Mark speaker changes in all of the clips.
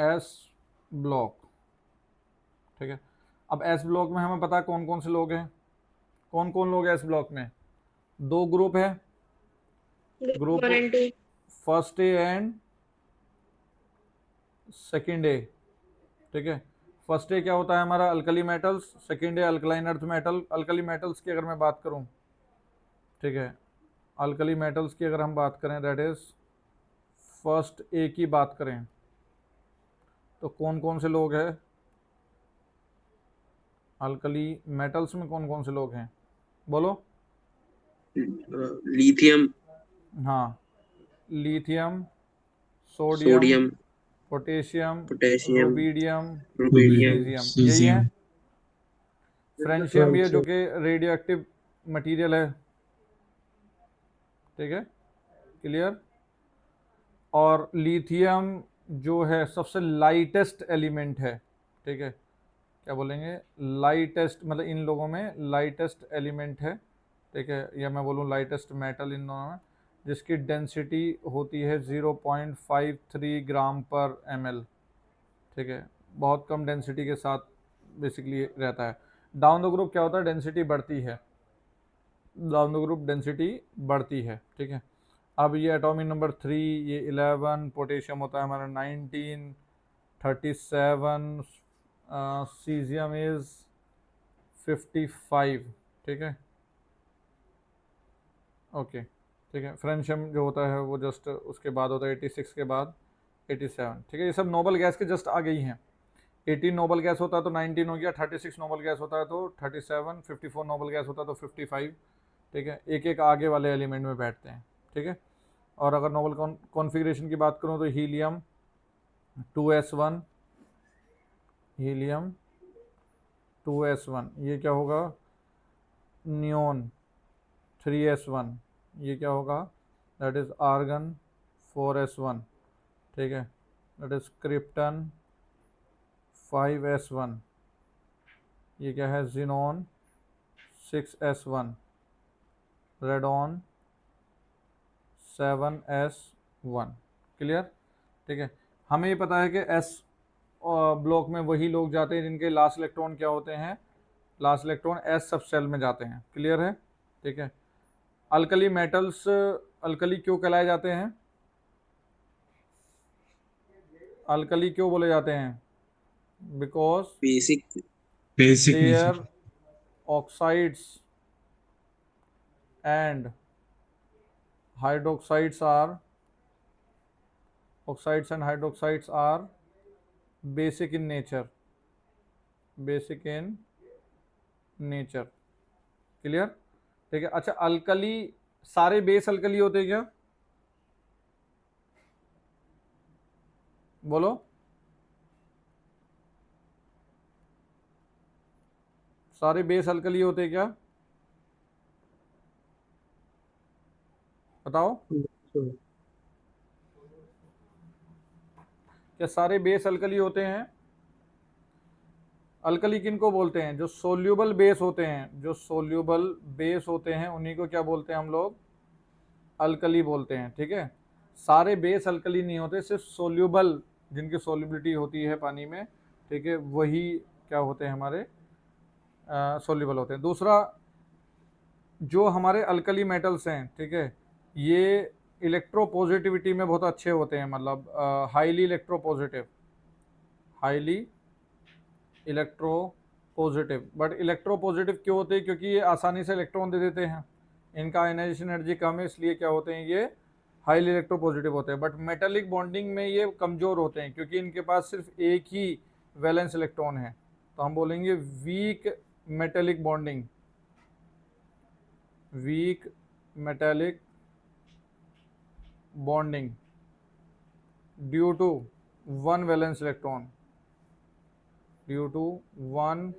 Speaker 1: S block, ठीक है। अब एस ब्लॉक में हमें पता है कौन कौन से लोग हैं, कौन कौन लोग हैं एस ब्लॉक में। दो ग्रुप है,
Speaker 2: Group
Speaker 1: ग्रुप
Speaker 2: 1 and 2.
Speaker 1: First A and second A, ठीक है। फर्स्ट ए क्या होता है हमारा, alkali metals, second A alkaline earth metal. Alkali metals की अगर मैं बात करूं, ठीक है, अल्कली मेटल्स की अगर हम बात करें, दैट इज फर्स्ट ए की बात करें, तो कौन कौन से लोग हैं अल्कली मेटल्स में, कौन कौन से लोग हैं बोलो।
Speaker 3: लिथियम,
Speaker 1: हाँ, lithium, sodium,
Speaker 3: sodium,
Speaker 1: potassium,
Speaker 3: potassium,
Speaker 1: rubidium,
Speaker 3: rubidium,
Speaker 1: caesium, यही है।
Speaker 4: सीजियम।
Speaker 1: फ्रेंशियम भी है जो कि रेडियो एक्टिव मटीरियल है, ठीक है, क्लियर। और लिथियम जो है सबसे लाइटेस्ट एलिमेंट है, ठीक है, क्या बोलेंगे, लाइटेस्ट, मतलब इन लोगों में लाइटेस्ट एलिमेंट है, ठीक है, या मैं बोलूँ लाइटेस्ट मेटल इन दोनों में, जिसकी डेंसिटी होती है 0.53 ग्राम पर ml, ठीक है, बहुत कम डेंसिटी के साथ बेसिकली रहता है। डाउन द ग्रुप क्या होता है, डेंसिटी बढ़ती है, डाउन द ग्रुप डेंसिटी बढ़ती है, ठीक है। अब ये एटॉमिक नंबर 3, ये 11, पोटेशियम होता है हमारा 19, 37, सीजियम इज 55, ठीक है, ओके, ठीक है। फ्रेंशियम जो होता है वो जस्ट उसके बाद होता है 86 के बाद 87, ठीक है। ये सब नोबल गैस के जस्ट आ गई हैं। 18 नोबल गैस होता है तो 19 हो गया, 36 नोबल गैस होता है तो 37, 54 नोबल गैस होता है तो 55, ठीक है, एक एक आगे वाले एलिमेंट में बैठते हैं, ठीक है। और अगर नोबल कॉन्फ़िगरेशन की बात करूँ तो हीलियम 2s1, हीलियम 2s1, ये क्या होगा, नियोन 3s1, ये क्या होगा, दैट इज आर्गन 4s1, ठीक है, दैट इज क्रिप्टन 5s1, ये क्या है, xenon 6s1, radon 7s1, clear, ठीक है। हमें ये पता है कि एस ब्लॉक में वही लोग जाते हैं जिनके लास्ट इलेक्ट्रॉन क्या होते हैं, लास्ट इलेक्ट्रॉन एस सब सेल में जाते हैं, क्लियर है, ठीक है। अल्कली मेटल्स अल्कली क्यों कहलाए जाते हैं, अल्कली क्यों बोले जाते हैं, because
Speaker 3: basic,
Speaker 4: basic nature.
Speaker 1: Their oxides and hydroxides are, oxides and hydroxides are basic in nature, basic in nature, clear, ठीक है। अच्छा, अल्कली सारे बेस अल्कली होते हैं क्या, बोलो, सारे बेस अल्कली होते हैं क्या, बताओ, क्या सारे बेस अल्कली होते हैं। अल्कली किन को बोलते हैं, जो सोल्यूबल बेस होते हैं, जो सोल्यूबल बेस होते हैं उन्हीं को क्या बोलते हैं हम लोग, अल्कली बोलते हैं, ठीक है। सारे बेस अल्कली नहीं होते, सिर्फ सोल्यूबल, जिनकी सोल्यूबिलिटी होती है पानी में, ठीक है, वही क्या होते हैं हमारे सोल्यूबल होते हैं। दूसरा, जो हमारे अल्कली मेटल्स हैं, ठीक है, ये इलेक्ट्रोपॉजिटिविटी में बहुत अच्छे होते हैं, मतलब highly electropositive, highly electro positive. But electro positive क्यों होते हैं, क्योंकि ये आसानी से इलेक्ट्रॉन दे देते हैं, इनका आयनाइजेशन एनर्जी कम है, इसलिए क्या होते हैं ये हाईली इलेक्ट्रो पॉजिटिव होते हैं। बट मेटेलिक बॉन्डिंग में ये कमज़ोर होते हैं, क्योंकि इनके पास सिर्फ एक ही वैलेंस इलेक्ट्रॉन है, तो हम बोलेंगे weak metallic bonding, weak metallic bonding due to one valence electron, due to one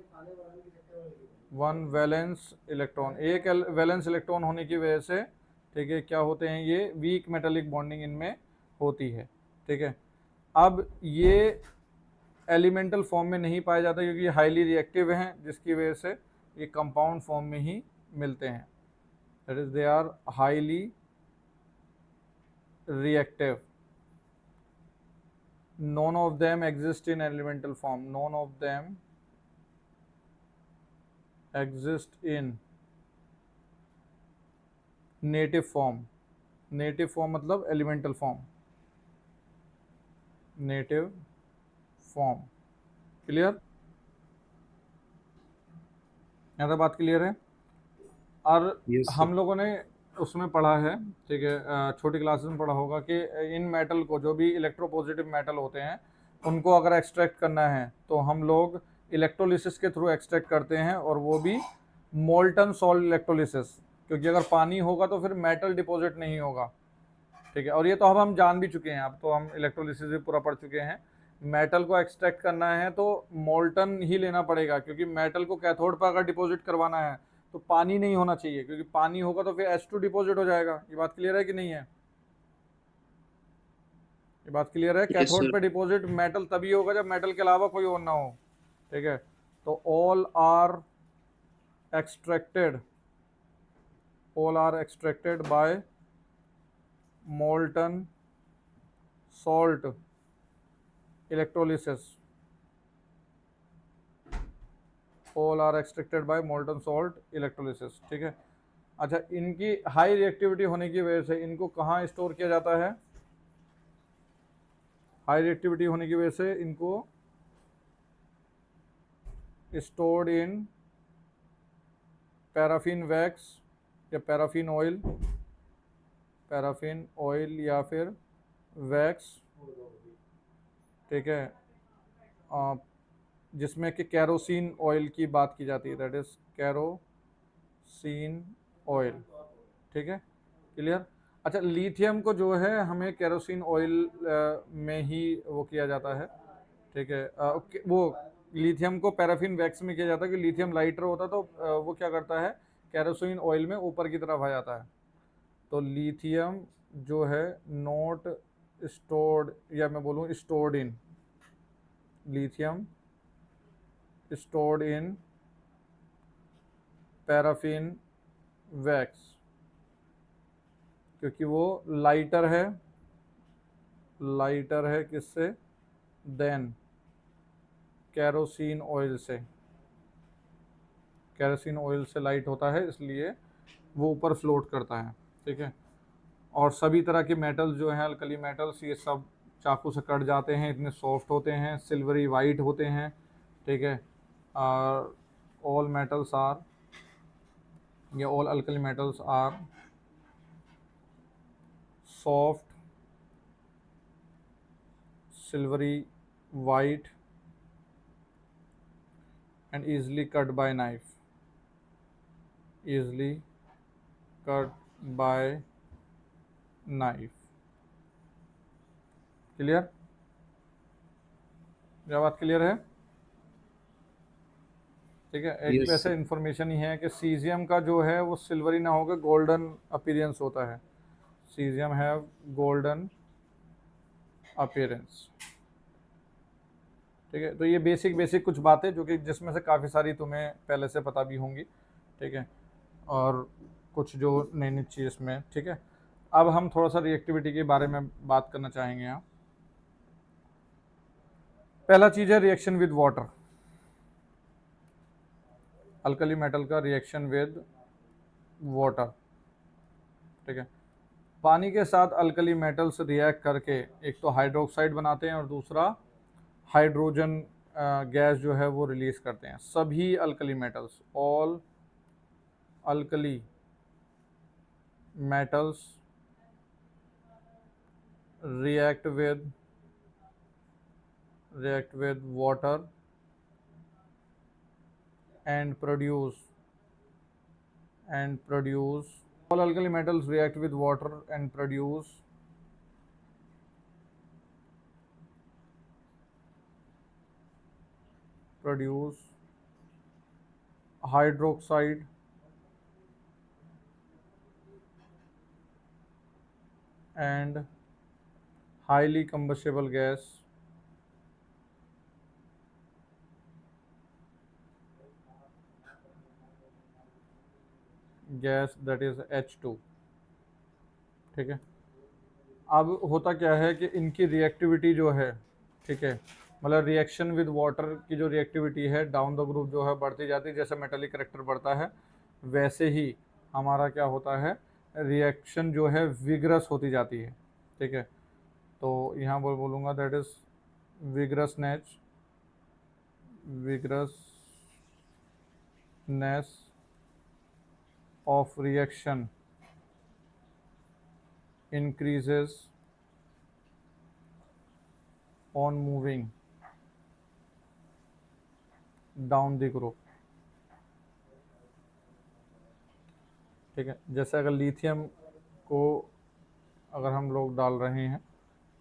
Speaker 1: one valence electron, एक वैलेंस इलेक्ट्रॉन होने की वजह से, ठीक है, क्या होते हैं ये वीक मेटालिक बॉन्डिंग इनमें होती है, ठीक है। अब ये एलिमेंटल फॉर्म में नहीं पाया जाता क्योंकि ये हाईली रिएक्टिव हैं, जिसकी वजह से ये कंपाउंड फॉर्म में ही मिलते हैं, that is they are highly reactive, none of them exist in elemental form, none of them exist in native form, native form मतलब elemental form, native form, clear, यहाँ तक बात क्लियर है। और
Speaker 2: यस सर।
Speaker 1: हम लोगों ने उसमें पढ़ा है, ठीक है, छोटी क्लासेस में पढ़ा होगा कि इन मेटल को, जो भी इलेक्ट्रोपॉजिटिव मेटल होते हैं, उनको अगर एक्सट्रैक्ट करना है तो हम लोग इलेक्ट्रोलिसिस के थ्रू एक्सट्रैक्ट करते हैं, और वो भी मोल्टन सॉल्ट इलेक्ट्रोलिसिस, क्योंकि अगर पानी होगा तो फिर मेटल डिपॉजिट नहीं होगा, ठीक है। और ये तो अब हम जान भी चुके हैं, अब तो हम इलेक्ट्रोलिसिस भी पूरा पढ़ चुके हैं। मेटल को एक्सट्रैक्ट करना है तो मोल्टन ही लेना पड़ेगा, क्योंकि मेटल को कैथोड पर अगर डिपॉजिट करवाना है तो पानी नहीं होना चाहिए, क्योंकि पानी होगा तो फिर H2 डिपॉजिट हो जाएगा। ये बात क्लियर है कि नहीं है? ये बात क्लियर है।
Speaker 2: Yes
Speaker 1: cathode
Speaker 2: sir.
Speaker 1: पे डिपॉजिट मेटल तभी होगा जब मेटल के अलावा कोई और ना हो, ठीक है। तो extracted all are extracted by molten salt electrolysis, all are extracted by molten salt electrolysis, ठीक है। अच्छा, इनकी हाई रिएक्टिविटी होने की वजह से इनको कहाँ स्टोर किया जाता है? हाई रिएक्टिविटी होने की वजह से इनको स्टोर्ड इन पैराफिन वैक्स या पैराफिन ऑयल, पैराफिन ऑयल या फिर वैक्स, ठीक है, जिसमें कि कैरोसिन ऑयल की बात की जाती है, दैट इज कैरोसिन ऑयल, ठीक है, क्लियर। अच्छा, लिथियम को जो है हमें कैरोसिन ऑयल में ही वो किया जाता है, ठीक है। वो लिथियम को पैराफिन वैक्स में किया जाता है कि लिथियम लाइटर होता है, तो वो क्या करता है, कैरोसिन ऑयल में ऊपर की तरफ आ जाता है। तो लिथियम जो है नॉट स्टोर्ड, या मैं बोलूँ stored in, lithium stored in paraffin wax, क्योंकि वो लाइटर है, लाइटर है किससे, देन कैरोसिन ऑयल से, कैरोसिन ऑयल से लाइट होता है, इसलिए वो ऊपर फ्लोट करता है, ठीक है। और सभी तरह के मेटल्स जो हैं, अल्कली मेटल्स, ये सब चाकू से कट जाते हैं, इतने सॉफ्ट होते हैं, सिल्वरी वाइट होते हैं, ठीक है। ऑल मेटल्स आर, ये all alkali metals are soft, silvery white and easily cut by knife, easily cut by knife, clear? क्या बात क्लियर है? ठीक है। एक
Speaker 2: यस
Speaker 1: वैसे
Speaker 2: सर।
Speaker 1: इन्फॉर्मेशन ही है कि सीजियम का जो है वो सिल्वरी ना होकर गोल्डन अपीयरेंस होता है, सीजियम हैव गोल्डन अपीयरेंस, ठीक है। तो ये बेसिक बेसिक कुछ बातें जो कि जिसमें से काफ़ी सारी तुम्हें पहले से पता भी होंगी, ठीक है, और कुछ जो नई नई चीज़ में, ठीक है। अब हम थोड़ा सा रिएक्टिविटी के बारे में बात करना चाहेंगे यहाँ। पहला चीज़ है reaction with water, alkali metal का रिएक्शन विद वाटर, ठीक है। पानी के साथ अल्कली मेटल्स रिएक्ट करके एक तो हाइड्रोक्साइड बनाते हैं और दूसरा हाइड्रोजन गैस जो है वो रिलीज करते हैं। सभी alkali metals, all alkali metals react with water and produce all alkali metals react with water and produce hydroxide and highly combustible gas that is H2, ठीक है। अब होता क्या है कि इनकी रिएक्टिविटी जो है ठीक है, मतलब रिएक्शन विद वाटर की जो रिएक्टिविटी है डाउन द ग्रुप जो है बढ़ती जाती है, जैसे मेटेलिक करेक्टर बढ़ता है वैसे ही हमारा क्या होता है, रिएक्शन जो है विग्रस होती जाती है। ठीक है, तो यहाँ बोलूँगा that is vigorousness of reaction increases on moving down the group। ठीक है, जैसे अगर लिथियम को अगर हम लोग डाल रहे हैं,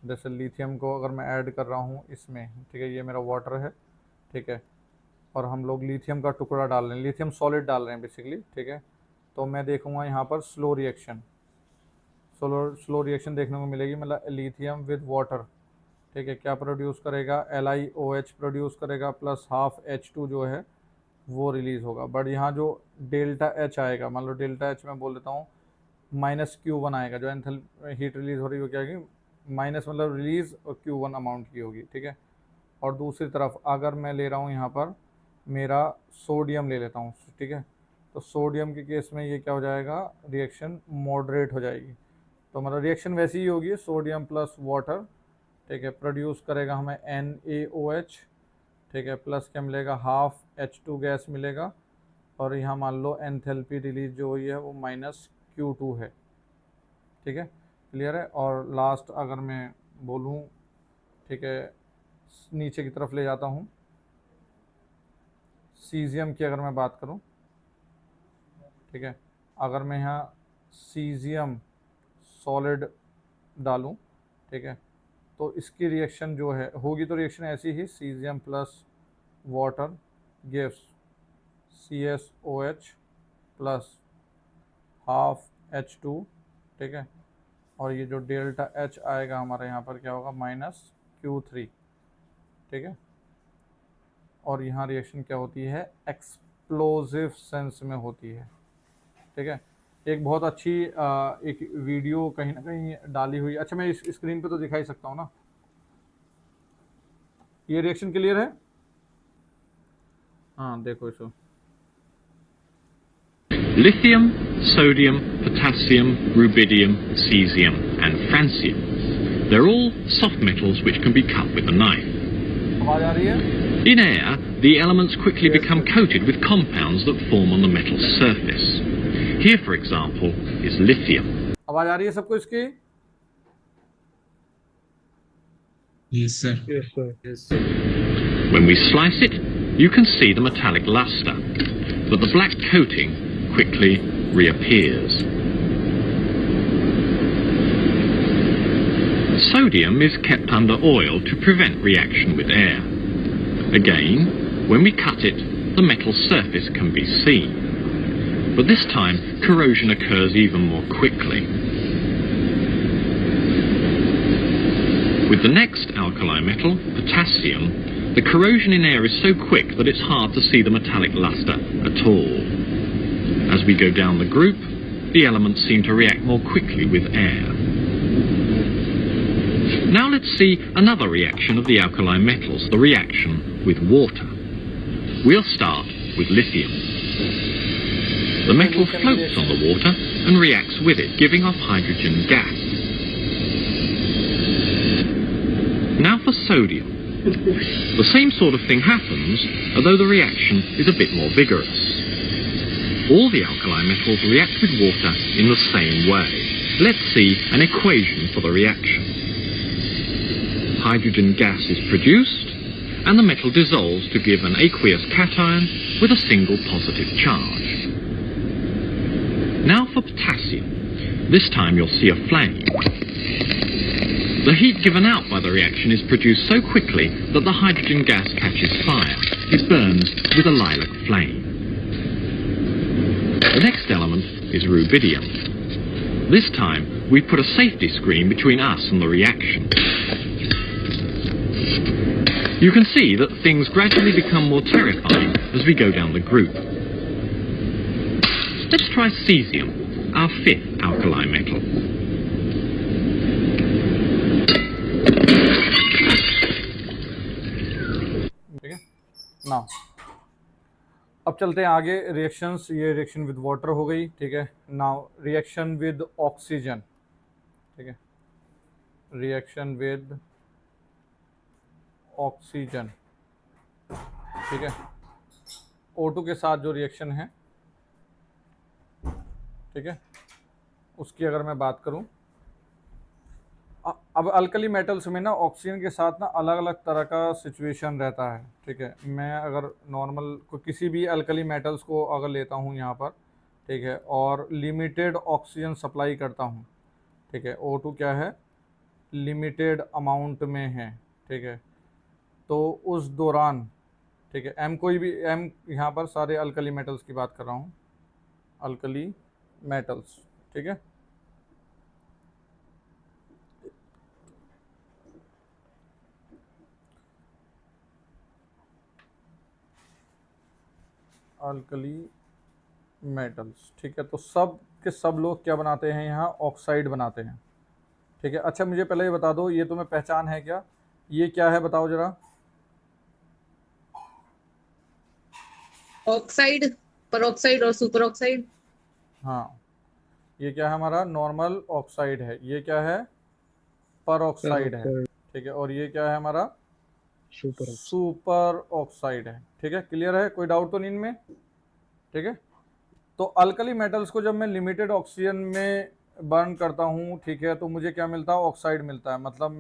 Speaker 1: जैसे लिथियम को अगर मैं ऐड कर रहा हूँ इसमें, ठीक है, ये मेरा वाटर है, ठीक है, और हम लोग लिथियम का टुकड़ा डाल रहे हैं, लिथियम सॉलिड डाल रहे हैं बेसिकली। ठीक है, तो मैं देखूंगा यहाँ पर स्लो रिएक्शन देखने को मिलेगी, मतलब लिथियम विद वाटर, ठीक है, क्या प्रोड्यूस करेगा, LiOH प्रोड्यूस करेगा प्लस हाफ H2 जो है वो रिलीज होगा। बट यहाँ जो डेल्टा H आएगा, मान लो डेल्टा H मैं बोल देता हूँ -Q1 आएगा, जो एंथल हीट रिलीज हो रही है वो क्या होगी, माइनस मतलब रिलीज और Q1 अमाउंट की होगी। ठीक है, और दूसरी तरफ अगर मैं ले रहा हूँ यहाँ पर मेरा सोडियम ले लेता हूँ, ठीक है, तो सोडियम के केस में ये क्या हो जाएगा, रिएक्शन मॉडरेट हो जाएगी। तो मतलब रिएक्शन वैसी ही होगी, सोडियम प्लस वाटर, ठीक है, प्रोड्यूस करेगा हमें NaOH, ठीक है, प्लस क्या मिलेगा, हाफ H2 गैस मिलेगा, और यहाँ मान लो एंथैल्पी रिलीज जो हुई है वो -Q2 है। ठीक है, क्लियर है। और लास्ट अगर मैं बोलूँ, ठीक है, नीचे की तरफ ले जाता हूँ, सीजियम की अगर मैं बात करूँ, ठीक है, अगर मैं यहाँ सीजियम सॉलिड डालूँ, ठीक है, तो इसकी रिएक्शन जो है होगी, तो रिएक्शन ऐसी ही, caesium plus water gives CSOH plus half H2, ठीक है, और ये जो डेल्टा H आएगा हमारे यहाँ पर क्या होगा, -Q3। ठीक है, और यहाँ रिएक्शन क्या होती है, एक्सप्लोजिव सेंस में होती है। ठीक है, एक बहुत अच्छी एक वीडियो कहीं ना कहीं डाली हुई, अच्छा मैं इस स्क्रीन पे तो दिखा ही सकता हूँ ना, ये रिएक्शन क्लियर है, हाँ देखो इसको,
Speaker 2: Lithium, sodium, potassium, rubidium, cesium and francium. They're all soft metals which can be cut with a knife.
Speaker 1: आवाज आ रही है?
Speaker 2: In air, the elements quickly become coated with compounds that form on the metal's surface. Here, for example, is lithium.
Speaker 1: आवाज आ रही है सबको इसकी?
Speaker 3: Yes, sir.
Speaker 4: Yes, sir.
Speaker 3: Yes, sir.
Speaker 2: When we slice it, you can see the metallic luster, but the black coating quickly reappears. Sodium is kept under oil to prevent reaction with air. Again, when we cut it, the metal surface can be seen, but this time corrosion occurs even more quickly. With the next alkali metal, potassium, the corrosion in air is so quick that it's hard to see the metallic luster at all. As we go down the group, the elements seem to react more quickly with air. Now let's see another reaction of the alkali metals, the reaction with water. We'll start with lithium. The metal floats on the water and reacts with it, giving off hydrogen gas. Now for sodium. The same sort of thing happens, although the reaction is a bit more vigorous. All the alkali metals react with water in the same way. Let's see an equation for the reaction. Hydrogen gas is produced, and the metal dissolves to give an aqueous cation with a single positive charge. Now for potassium. This time you'll see a flame. The heat given out by the reaction is produced so quickly that the hydrogen gas catches fire. It burns with a lilac flame. The next element is rubidium. This time we put a safety screen between us and the reaction. You can see that things gradually become more terrifying as we go down the group. Let's try cesium, our fifth alkali metal.
Speaker 1: ना अब चलते हैं आगे reactions. ये reaction with water हो गई, ठीक है। नाउ रिएक्शन विद ऑक्सीजन, ठीक है, रिएक्शन विद ऑक्सीजन, ठीक है। O2 के साथ जो रिएक्शन है, ठीक है, उसकी अगर मैं बात करूं, अब अल्कली मेटल्स में ना ऑक्सीजन के साथ ना अलग अलग तरह का सिचुएशन रहता है, ठीक है। मैं अगर नॉर्मल को किसी भी अल्कली मेटल्स को अगर लेता हूँ यहाँ पर, ठीक है, और लिमिटेड ऑक्सीजन सप्लाई करता हूँ, ठीक है, O2 क्या है, लिमिटेड अमाउंट में है, ठीक है, तो उस दौरान, ठीक है, एम कोई भी एम, यहाँ पर सारे अल्कली मेटल्स की बात कर रहा हूँ, अल्कली मेटल्स, ठीक है। अल्कली मेटल्स, ठीक है, तो सब के सब लोग क्या बनाते हैं यहाँ, ऑक्साइड बनाते हैं, ठीक है। अच्छा मुझे पहले ये बता दो, ये तुम्हें पहचान है क्या, ये क्या है बताओ जरा।
Speaker 4: ऑक्साइड, परऑक्साइड और सुपर ऑक्साइड।
Speaker 1: हाँ, ये क्या है, हमारा नॉर्मल ऑक्साइड है, ये क्या है, पर ऑक्साइड है, ठीक है, और ये क्या है, हमारा सुपर ऑक्साइड है, ठीक है। क्लियर है, कोई डाउट तो नहीं इनमें, ठीक है। तो अल्कली मेटल्स को जब मैं लिमिटेड ऑक्सीजन में बर्न करता हूँ, ठीक है, तो मुझे क्या मिलता है, ऑक्साइड मिलता है। मतलब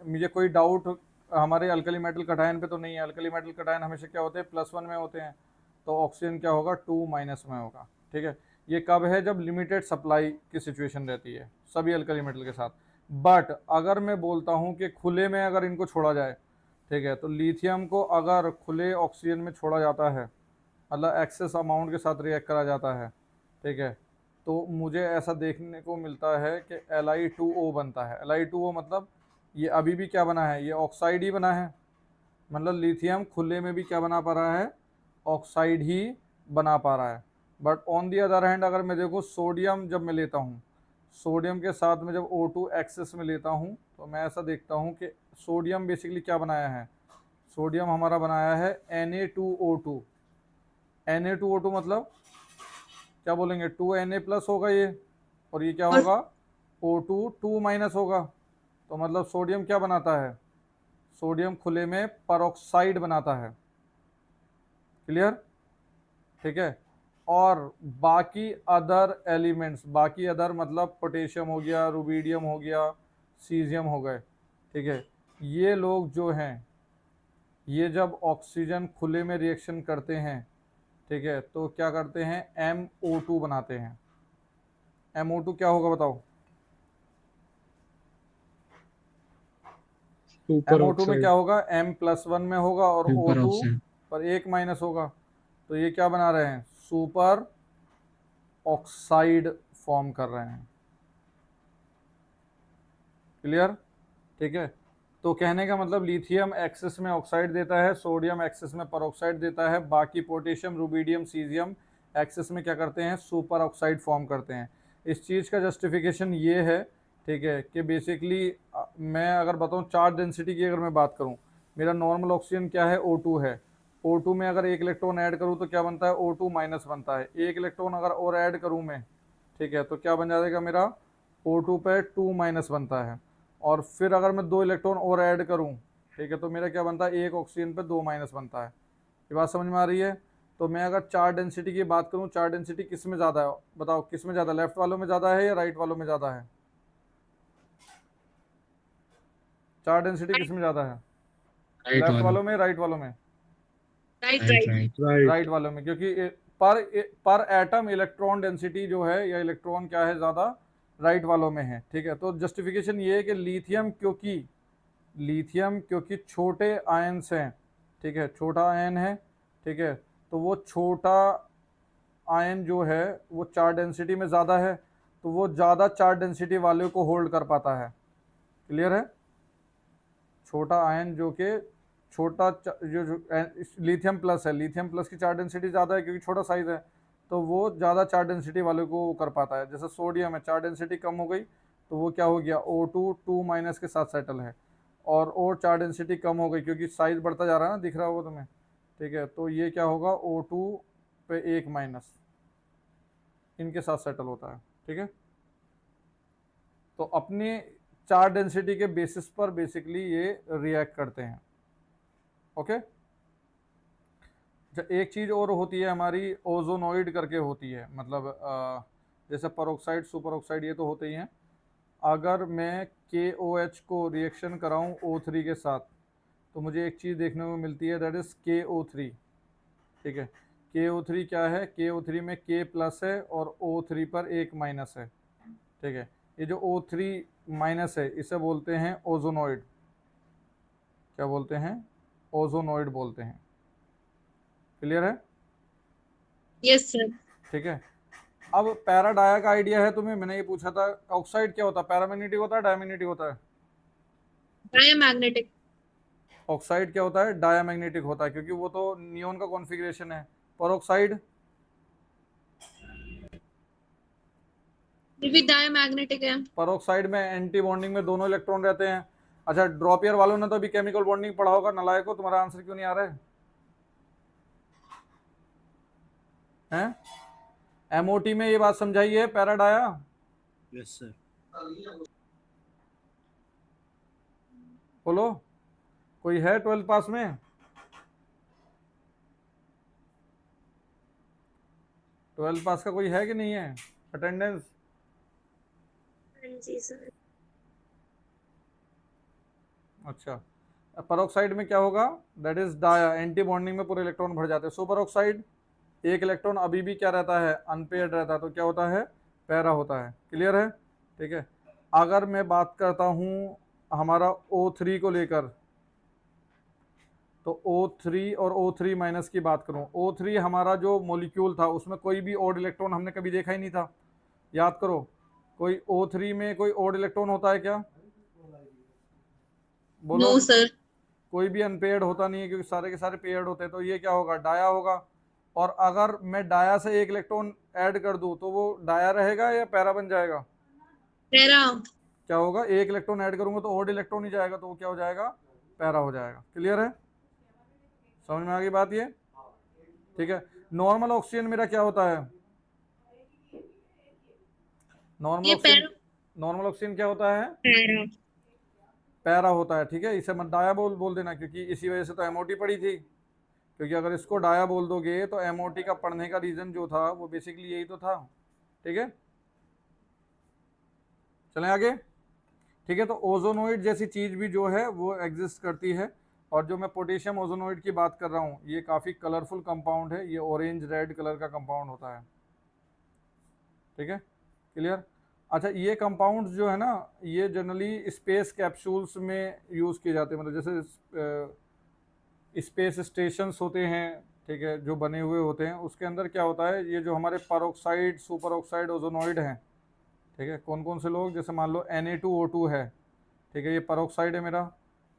Speaker 1: मुझे कोई डाउट हमारे अल्कली मेटल कटायन पे तो नहीं है। अल्कली मेटल कटायन हमेशा क्या होते हैं, +1 में होते हैं, तो ऑक्सीजन क्या होगा, 2- में होगा, ठीक है। ये कब है, जब लिमिटेड सप्लाई की सिचुएशन रहती है सभी अल्कली मेटल के साथ। बट अगर मैं बोलता हूँ कि खुले में अगर इनको छोड़ा जाए, ठीक है, तो लिथियम को अगर खुले ऑक्सीजन में छोड़ा जाता है, मतलब एक्सेस अमाउंट के साथ रिएक्ट करा जाता है, ठीक है, तो मुझे ऐसा देखने को मिलता है कि Li2O बनता है। Li2O मतलब ये अभी भी क्या बना है, ये ऑक्साइड ही बना है। मतलब लिथियम खुले में भी क्या बना पा रहा है, ऑक्साइड ही बना पा रहा है। But on the other hand अगर मैं देखो सोडियम जब मैं लेता हूँ, सोडियम के साथ में जब O2 एक्सेस में लेता हूँ, तो मैं ऐसा देखता हूँ कि सोडियम बेसिकली क्या बनाया है, सोडियम हमारा बनाया है Na2O2। Na2O2 मतलब क्या बोलेंगे, 2Na+ होगा ये, और ये क्या होगा, O2 2- होगा। तो मतलब सोडियम क्या बनाता है, सोडियम खुले में परऑक्साइड बनाता है। क्लियर, ठीक है। और बाकी अदर एलिमेंट्स, बाकी अदर मतलब पोटेशियम हो गया, रुबीडियम हो गया, सीजियम हो गए, ठीक है, ये लोग जो हैं, ये जब ऑक्सीजन खुले में रिएक्शन करते हैं, ठीक है, तो क्या करते हैं, MO2 बनाते हैं। MO2 क्या होगा बताओ,
Speaker 3: सुपर
Speaker 1: MO2 में क्या
Speaker 3: ऑक्साइड।
Speaker 1: होगा, M+1 में होगा और
Speaker 3: सुपर
Speaker 1: O2
Speaker 3: ऑक्साइड।
Speaker 1: पर 1- होगा। तो ये क्या बना रहे हैं, सुपर ऑक्साइड फॉर्म कर रहे हैं। क्लियर, ठीक है। तो कहने का मतलब लिथियम एक्सेस में ऑक्साइड देता है, सोडियम एक्सेस में परऑक्साइड देता है, बाकी पोटेशियम, रुबीडियम, सीजियम एक्सेस में क्या करते हैं, सुपर ऑक्साइड फॉर्म करते हैं। इस चीज़ का जस्टिफिकेशन ये है, ठीक है, कि बेसिकली मैं अगर बताऊं चार्ज डेंसिटी की अगर मैं बात करूं, मेरा नॉर्मल ऑक्सीजन क्या है, O2 है। O2 में अगर एक इलेक्ट्रॉन ऐड करूं तो क्या बनता है, O2- बनता है। एक इलेक्ट्रॉन अगर और ऐड करूं मैं, ठीक है, तो क्या बन जाएगा मेरा, O2 पे 2- बनता है। और फिर अगर मैं 2 इलेक्ट्रॉन और ऐड करूं, ठीक है, तो मेरा क्या बनता है, एक ऑक्सीजन पे 2- बनता है। ये बात समझ में आ रही है। तो मैं अगर चार्ज डेंसिटी की बात करूं, चार्ज डेंसिटी किस में ज़्यादा है बताओ, किस में ज़्यादा, लेफ्ट वालों में ज़्यादा है या राइट वालों में ज़्यादा है, चार्ज डेंसिटी किस में ज़्यादा है,
Speaker 3: राइट
Speaker 1: लेफ्ट
Speaker 3: वाला।
Speaker 1: वालों में, राइट वालों में,
Speaker 4: right
Speaker 3: right
Speaker 4: right.
Speaker 3: Right right.
Speaker 1: Right वालों में, क्योंकि पर एटम इलेक्ट्रॉन डेंसिटी जो है या इलेक्ट्रॉन क्या है ज़्यादा, राइट वालों में है, ठीक है। तो जस्टिफिकेशन ये है कि लिथियम क्योंकि छोटे आयंस हैं, ठीक है, छोटा आयन है, ठीक है, तो वो छोटा आयन जो है वो चार्ज डेंसिटी में ज़्यादा है, तो वो ज़्यादा चार्ज डेंसिटी वाले को होल्ड कर पाता है। क्लियर है, छोटा आयन जो कि छोटा जो लिथियम प्लस है, लिथियम प्लस की चार्ज डेंसिटी ज़्यादा है क्योंकि छोटा साइज है, तो वो ज़्यादा चार्ज डेंसिटी वाले को कर पाता है। जैसे सोडियम है, चार्ज डेंसिटी कम हो गई तो वो क्या हो गया, O2 2- के साथ सेटल है, और चार्ज डेंसिटी कम हो गई क्योंकि साइज बढ़ता जा रहा है ना, दिख रहा होगा तुम्हें, ठीक है, तो ये क्या होगा, O2 पे 1 माइनस, इनके साथ सेटल होता है। ठीक है, तो अपने चार डेंसिटी के बेसिस पर बेसिकली ये रिएक्ट करते हैं। ओके, एक चीज़ और होती है हमारी, ओजोनोइड करके होती है, मतलब जैसे परऑक्साइड सुपर ऑक्साइड ये तो होते ही हैं। अगर मैं KOH को रिएक्शन कराऊं O3 के साथ, तो मुझे एक चीज़ देखने को मिलती है, दैट इज़ KO3। ठीक है, KO3 क्या है, KO3 में K प्लस है और O3 पर 1 माइनस है। ठीक है, ये जो O3 माइनस है इसे बोलते हैं ओजोनोइड। क्या बोलते हैं, ओजोनोइड बोलते हैं। क्लियर है?
Speaker 4: Yes sir.
Speaker 1: ठीक है, अब पैराडाया का आइडिया है तुम्हें? मैंने ये पूछा था, ऑक्साइड क्या होता है, पैरामैग्नेटिक होता है डायमैग्नेटिक होता है?
Speaker 4: डायमैग्नेटिक।
Speaker 1: ऑक्साइड क्या होता है, डायमैग्नेटिक होता है, क्योंकि वो तो नियोन का कॉन्फ़िगरेशन है। परऑक्साइड,
Speaker 4: ये भी डायमैग्नेटिक है।
Speaker 1: परऑक्साइड में एंटी बॉन्डिंग में दोनों इलेक्ट्रॉन रहते हैं। अच्छा, ड्रॉप ईयर वालों ने तो अभी केमिकल बॉन्डिंग पढ़ा होगा, नलायको तुम्हारा आंसर क्यों नहीं आ रहा है? हैं? MOT में ये बात समझाई है पैराडाया?
Speaker 5: Yes sir.
Speaker 1: बोलो, कोई है 12th पास में? 12th पास का कोई है कि नहीं है अटेंडेंस?
Speaker 4: जी सर।
Speaker 1: अच्छा, परऑक्साइड में क्या होगा, that is dia, anti bonding में पूरे इलेक्ट्रॉन भर जाते हैं। सुपर ऑक्साइड, एक इलेक्ट्रॉन अभी भी क्या रहता है, अनपेयर्ड रहता है, तो क्या होता है, पैरा होता है। क्लियर है? ठीक है, अगर मैं बात करता हूँ हमारा O3 को लेकर, तो O3 और O3 माइनस की बात करूँ, O3 हमारा जो मॉलिक्यूल था उसमें कोई भी ओड इलेक्ट्रॉन हमने कभी देखा ही नहीं था। याद करो, कोई O3 में कोई ओड इलेक्ट्रॉन होता है क्या? बोलो,
Speaker 4: नो सर।
Speaker 1: कोई भी अनपेयर्ड होता नहीं है, क्योंकि सारे के सारे पेयर्ड होते हैं। तो ये क्या होगा, डाया होगा। और अगर मैं डाया से एक इलेक्ट्रॉन ऐड कर दूं, तो वो डाया रहेगा या पैरा बन जाएगा?
Speaker 4: पैरा।
Speaker 1: क्या होगा, एक इलेक्ट्रॉन ऐड करूंगा तो ओड इलेक्ट्रॉन ही जाएगा, तो वो क्या हो जाएगा, पैरा हो जाएगा। क्लियर है? समझ में आ गई बात ये? ठीक है, नॉर्मल ऑक्सीजन मेरा क्या होता है, नॉर्मल
Speaker 4: ये
Speaker 1: ऑक्सीजन,
Speaker 4: पैरा।
Speaker 1: नॉर्मल ऑक्सीजन क्या होता है,
Speaker 4: पैरा।
Speaker 1: पैरा होता है। ठीक है, इसे मत डाया बोल देना, क्योंकि इसी वजह से तो MOT पड़ी थी। क्योंकि अगर इसको डाया बोल दोगे तो MOT का पढ़ने का रीजन जो था वो बेसिकली यही तो था। ठीक है, चलें आगे। ठीक है, तो ओजोनोइड जैसी चीज भी जो है वो एग्जिस्ट करती है। और जो मैं पोटेशियम ओजोनोइड की बात कर रहा हूँ, ये काफ़ी कलरफुल कंपाउंड है, ये ऑरेंज रेड कलर का कंपाउंड होता है। ठीक है, क्लियर? अच्छा, ये कंपाउंड्स जो है ना, ये जनरली स्पेस कैप्सूल्स में यूज़ किए जाते हैं, मतलब जैसे स्पेस स्टेशंस होते हैं, ठीक है, जो बने हुए होते हैं, उसके अंदर क्या होता है, ये जो हमारे परऑक्साइड सुपर ऑक्साइड ओजोनोइड हैं, ठीक है, कौन कौन से लोग, जैसे मान लो Na2O2 है, ठीक है, ये परऑक्साइड है मेरा।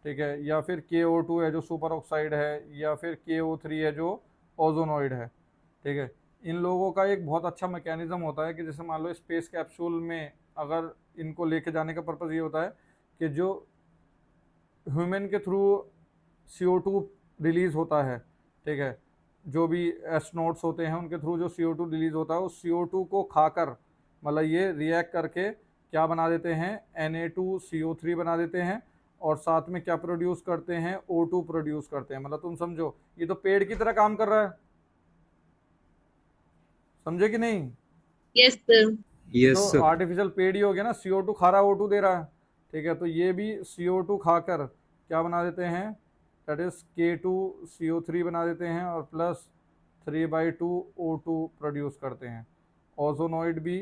Speaker 1: ठीक है, या फिर KO2 है जो सुपर ऑक्साइड है, या फिर KO3 है जो ओजोनोइड है। ठीक है, इन लोगों का एक बहुत अच्छा मैकेनिज्म होता है कि जैसे मान लो स्पेस कैप्सूल में अगर इनको लेके जाने का पर्पज़ ये होता है कि जो ह्यूमन के थ्रू CO2 रिलीज़ होता है, ठीक है, जो भी एस्ट्रोनॉट्स होते हैं उनके थ्रू जो CO2 रिलीज़ होता है, उस CO2 को खाकर, मतलब ये रिएक्ट करके क्या बना देते हैं, Na2CO3 बना देते हैं, और साथ में क्या प्रोड्यूस करते हैं, O2 प्रोड्यूस करते हैं। मतलब तुम समझो, ये तो पेड़ की तरह काम कर रहा है। समझे कि नहीं?
Speaker 4: Yes sir.
Speaker 1: तो
Speaker 3: Yes, sir.
Speaker 1: आर्टिफिशियल पेड़ ही हो गया ना, CO2 खा रहा है, O2 दे रहा है। ठीक है, तो ये भी CO2 खाकर क्या बना देते हैं, दैट इज K2CO3 बना देते हैं, और प्लस 3/2 O2 प्रोड्यूस करते हैं। ओजोनोइड भी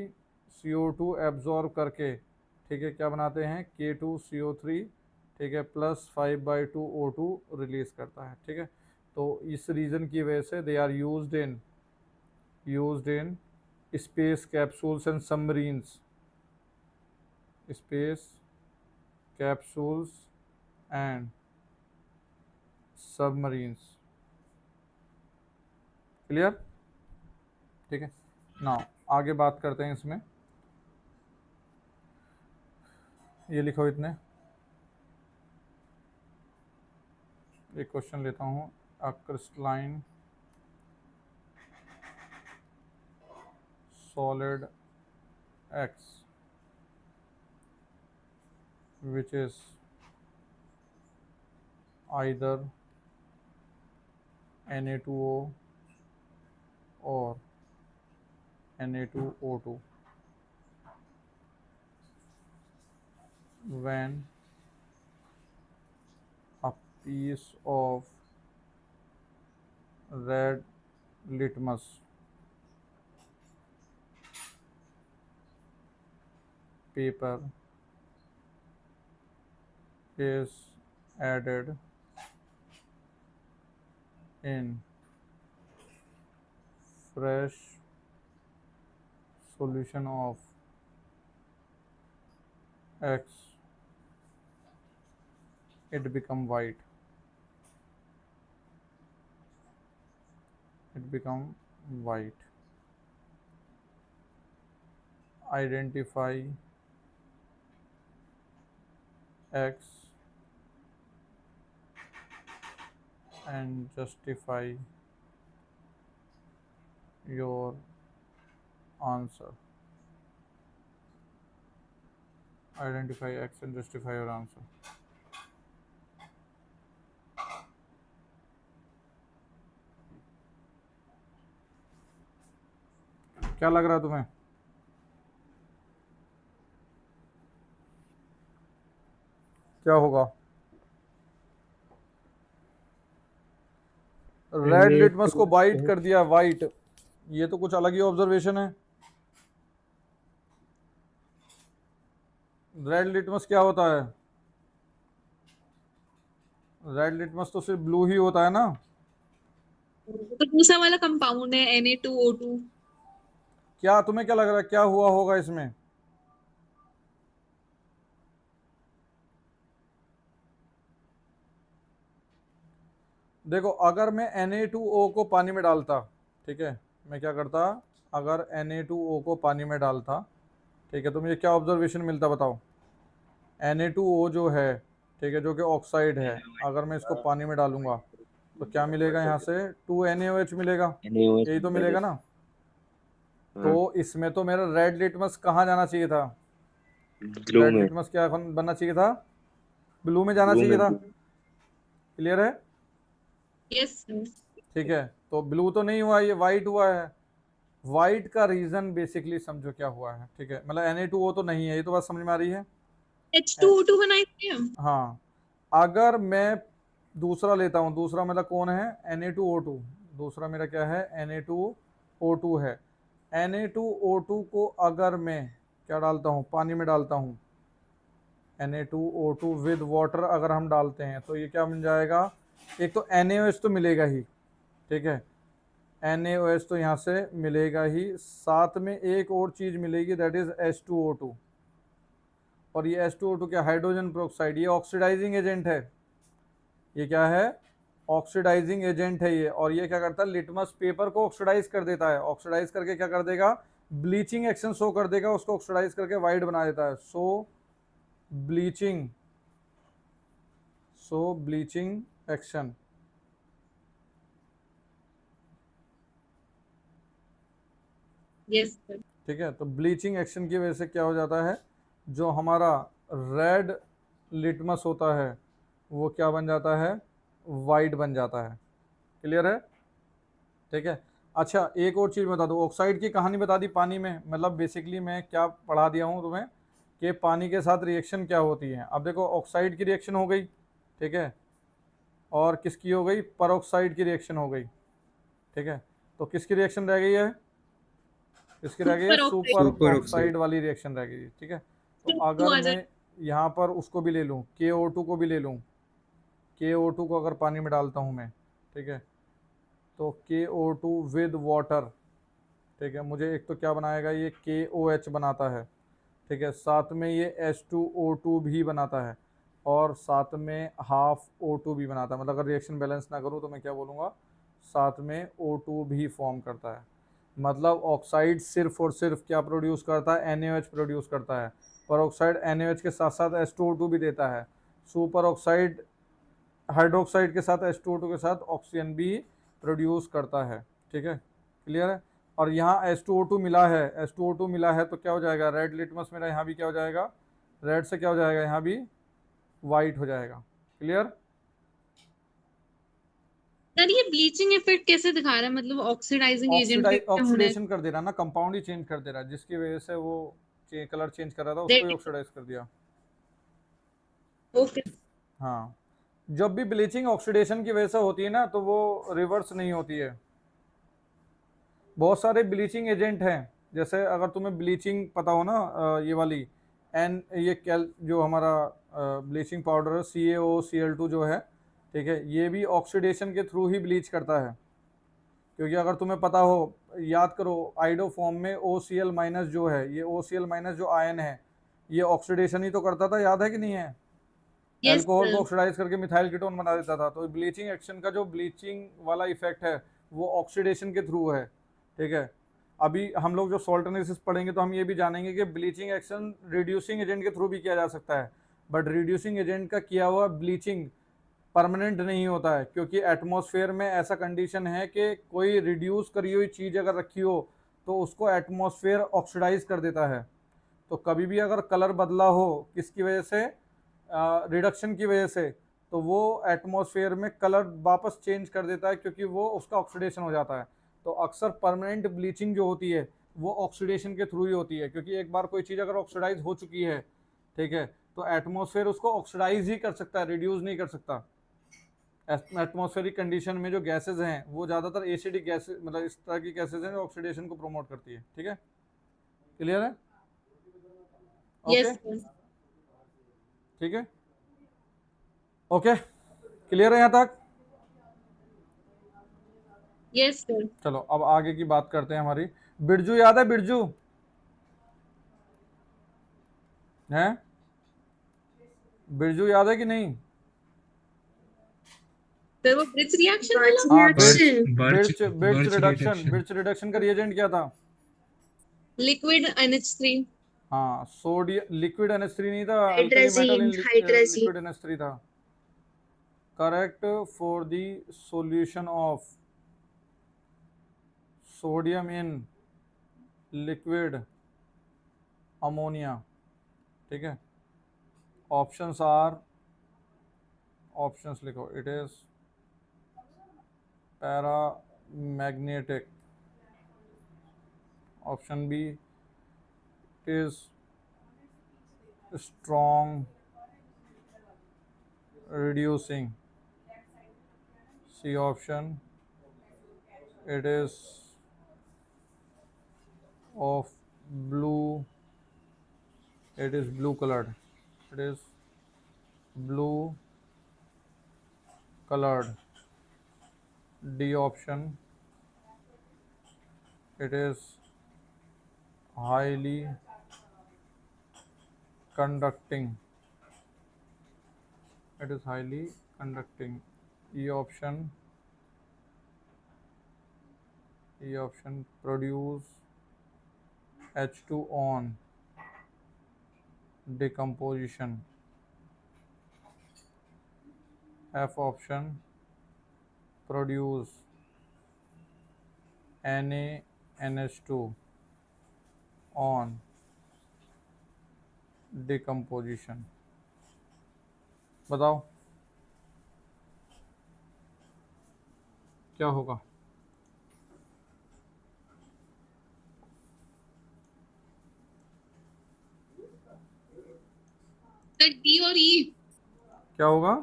Speaker 1: CO2 एब्जॉर्ब करके, ठीक है, क्या बनाते हैं, K2CO3, ठीक है, प्लस 5/2 O2 रिलीज करता है। ठीक है, तो इस रीज़न की वजह से they are used in space capsules and submarines, space capsules and submarines। Clear? ठीक है, नाउ आगे बात करते हैं इसमें। ये लिखो, इतने एक क्वेश्चन लेता हूँ, a crystalline solid X which is either Na2O or Na2O2 when a piece of red litmus paper is added in fresh solution of X, it become white. It become white. Identify X and justify your answer. Identify X and justify your answer. क्या लग रहा है तुम्हें? क्या होगा? Red litmus को white कर दिया, वाइट। ये तो कुछ अलग ही ऑब्जर्वेशन है। रेड लिटमस क्या होता है? रेड लिटमस तो सिर्फ ब्लू ही होता है ना।
Speaker 4: तो दूसरा वाला कंपाउंड है Na2O2।
Speaker 1: क्या तुम्हें क्या लग रहा है क्या हुआ होगा इसमें? देखो, अगर मैं Na2O को पानी में डालता, ठीक है, मैं क्या करता, अगर Na2O को पानी में डालता, ठीक है, तो मुझे क्या ऑब्जर्वेशन मिलता बताओ? Na2O जो है, ठीक है, जो कि ऑक्साइड है, अगर मैं इसको पानी में डालूंगा तो क्या मिलेगा? यहाँ से 2NaOH मिलेगा, यही तो मिलेगा ना। तो इसमें तो मेरा रेड लिटमस कहाँ जाना चाहिए था? रेड लिटमस क्या बनना चाहिए था? ब्लू में जाना चाहिए था। क्लियर है?
Speaker 4: यस।
Speaker 1: ठीक है, तो ब्लू तो नहीं हुआ, ये वाइट हुआ है। वाइट का रीजन बेसिकली समझो क्या हुआ है, ठीक है, मतलब Na2O तो नहीं है, ये तो बात समझ में आ रही है।
Speaker 4: H2O2 बनाई थी हम।
Speaker 1: हाँ, अगर मैं दूसरा लेता हूँ, दूसरा मतलब कौन है? Na2O2। दूसरा मेरा क्या है? Na2O2 है। Na2O2 को अगर मैं क्या डालता हूँ? पानी में डालता हूँ, Na2O2 विद वाटर अगर हम डालते हैं तो ये क्या बन जाएगा? एक तो NaOH तो मिलेगा ही, ठीक है, NaOH तो यहाँ से मिलेगा ही, साथ में एक और चीज़ मिलेगी, दैट इज H2O2। और ये H2O2 क्या? Hydrogen peroxide. ये ऑक्सीडाइजिंग एजेंट है। ये क्या है? ऑक्सीडाइजिंग एजेंट है ये। और ये क्या करता है? लिटमस पेपर को ऑक्सीडाइज कर देता है। ऑक्सीडाइज करके क्या कर देगा? ब्लीचिंग एक्शन शो कर देगा, उसको ऑक्सीडाइज करके वाइट बना देता है। Bleaching action.
Speaker 4: Yes sir.
Speaker 1: ठीक है, तो ब्लीचिंग एक्शन की वजह से क्या हो जाता है? जो हमारा रेड लिटमस होता है वो क्या बन जाता है? वाइट बन जाता है। क्लियर है? ठीक है। अच्छा, एक और चीज़ बता दो, ऑक्साइड की कहानी बता दी पानी में, मतलब बेसिकली मैं क्या पढ़ा दिया हूँ तुम्हें कि पानी के साथ रिएक्शन क्या होती है। अब देखो, ऑक्साइड की रिएक्शन हो गई, ठीक है, और किसकी हो गई? परऑक्साइड की रिएक्शन हो गई, ठीक है, तो किसकी रिएक्शन रह गई है? किसकी रह गई है?
Speaker 4: सुपर
Speaker 1: सुपर ऑक्साइड वाली रिएक्शन रह गई है, ठीक है। तो
Speaker 4: ऑक्साइड
Speaker 1: अगर
Speaker 4: आ जाए।
Speaker 1: मैं यहाँ पर उसको भी ले लूँ, KO2 को भी ले लूँ, KO2 को अगर पानी में डालता हूँ मैं, ठीक है, तो KO2 विद वाटर, ठीक है, मुझे एक तो क्या बनाएगा? ये KOH बनाता है, ठीक है, साथ में ये H2O2 भी बनाता है, और साथ में हाफ O2 भी बनाता है। मतलब अगर रिएक्शन बैलेंस ना करूँ तो मैं क्या बोलूँगा? साथ में O2 भी फॉर्म करता है। मतलब ऑक्साइड सिर्फ और सिर्फ क्या प्रोड्यूस करता है? NaOH प्रोड्यूस करता है। पर ऑक्साइड NaOH के साथ साथ H2O2 भी देता है। सुपर ऑक्साइड हाइड्रोक्साइड के साथ H2O2 के साथ ऑक्सीजन भी प्रोड्यूस करता है। ठीक है, क्लियर है। और यहाँ H2O2 मिला है, H2O2 मिला है तो क्या हो जाएगा, रेड लिटमस मेरा यहाँ भी क्या हो जाएगा, रेड से क्या हो जाएगा, यहाँ भी वाइट हो जाएगा। क्लियर।
Speaker 4: सर ये ब्लीचिंग इफेक्ट कैसे दिखा रहा है, मतलब ऑक्सीडाइजिंग एजेंट के होने
Speaker 1: ऑक्सीडेशन कर दे रहा ना, कंपाउंड ही चेंज कर दे रहा है, जिसकी वजह से वो कलर चेंज कर रहा था उसको ही
Speaker 4: से?
Speaker 1: ऑक्सीडाइज कर दिया।
Speaker 4: ओके।
Speaker 1: हाँ, जब भी ब्लीचिंग ऑक्सीडेशन की वजह से होती है ना तो वो रिवर्स नहीं होती है। बहुत सारे ब्लीचिंग एजेंट हैं, जैसे अगर तुम्हें ब्लीचिंग पता हो ना, ये वाली ये जो हमारा ब्लीचिंग पाउडर है CaOCl2 जो है, ठीक है, ये भी ऑक्सीडेशन के थ्रू ही ब्लीच करता है। क्योंकि अगर तुम्हें पता हो, याद करो, आइडो फॉर्म में OCl माइनस जो है, ये OCl माइनस जो आयन है, ये ऑक्सीडेशन ही तो करता था, याद है कि नहीं है।
Speaker 4: यस
Speaker 1: अल्कोहल को
Speaker 4: सर।
Speaker 1: ऑक्सीडाइज करके मिथाइल कीटोन बना देता था। तो ब्लीचिंग एक्शन का जो ब्लीचिंग वाला इफेक्ट है वो ऑक्सीडेशन के थ्रू है। ठीक है, अभी हम लोग जो सॉल्ट एनालिसिस पढ़ेंगे तो हम ये भी जानेंगे कि ब्लीचिंग एक्शन रिड्यूसिंग एजेंट के थ्रू भी किया जा सकता है, बट रिड्यूसिंग एजेंट का किया हुआ ब्लीचिंग परमानेंट नहीं होता है, क्योंकि एटमॉस्फेयर में ऐसा कंडीशन है कि कोई रिड्यूस करी हुई चीज़ अगर रखी हो तो उसको एटमॉस्फेयर ऑक्सीडाइज कर देता है। तो कभी भी अगर कलर बदला हो किसकी वजह से, रिडक्शन की वजह से, तो वो एटमॉस्फेयर में कलर वापस चेंज कर देता है, क्योंकि वो उसका ऑक्सीडेशन हो जाता है। तो अक्सर परमानेंट ब्लीचिंग जो होती है वो ऑक्सीडेशन के थ्रू ही होती है, क्योंकि एक बार कोई चीज़ अगर ऑक्सीडाइज हो चुकी है, ठीक है, तो एटमॉस्फेयर उसको ऑक्सीडाइज ही कर सकता है, रिड्यूस नहीं कर सकता। एटमॉस्फेरिक कंडीशन में जो गैसेज हैं वो ज़्यादातर एसिडिक गैसेज, मतलब इस तरह की गैसेज हैं जो ऑक्सीडेशन को प्रमोट करती है। ठीक है, क्लियर है। Okay,
Speaker 4: yes sir.
Speaker 1: ठीक है, ओके, क्लियर है यहाँ तक।
Speaker 4: Yes sir.
Speaker 1: चलो अब आगे की बात करते हैं हमारी। बिरजू याद है, बिरजू है, बिरजू याद है कि नहीं।
Speaker 4: सर वो ब्रिज रिएक्शन वाला।
Speaker 1: हाँ,
Speaker 3: birch
Speaker 1: birch
Speaker 3: birch
Speaker 1: birch
Speaker 3: birch
Speaker 1: reduction,
Speaker 3: reduction.
Speaker 1: Birch reduction का रिएजेंट क्या था।
Speaker 4: Liquid NH3।
Speaker 1: हाँ, सोडियम लिक्विड NH3 नहीं था, alkali metal in
Speaker 5: hydrazine hydrazine
Speaker 1: liquid NH3 था। Correct for the solution of sodium in liquid ammonia. ठीक है, options are, options लिखो, it is paramagnetic, option B is strong reducing, C option it is of blue, it is blue colored, it is blue colored, D option it is highly conducting, it is highly conducting, E option produce H2 on decomposition, F option produce NaNH2 on decomposition। बताओ क्या होगा।
Speaker 4: Sir D और E।
Speaker 1: क्या होगा,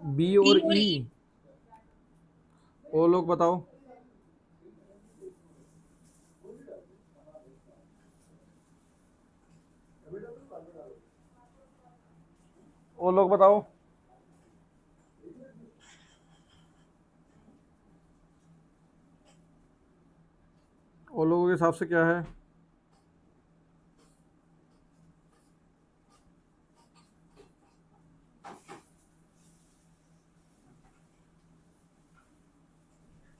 Speaker 1: B
Speaker 4: D
Speaker 1: और
Speaker 4: और
Speaker 1: ई।
Speaker 4: E।
Speaker 1: वो लोग बताओ, वो लोग बताओ। वो लोगों के हिसाब से क्या है।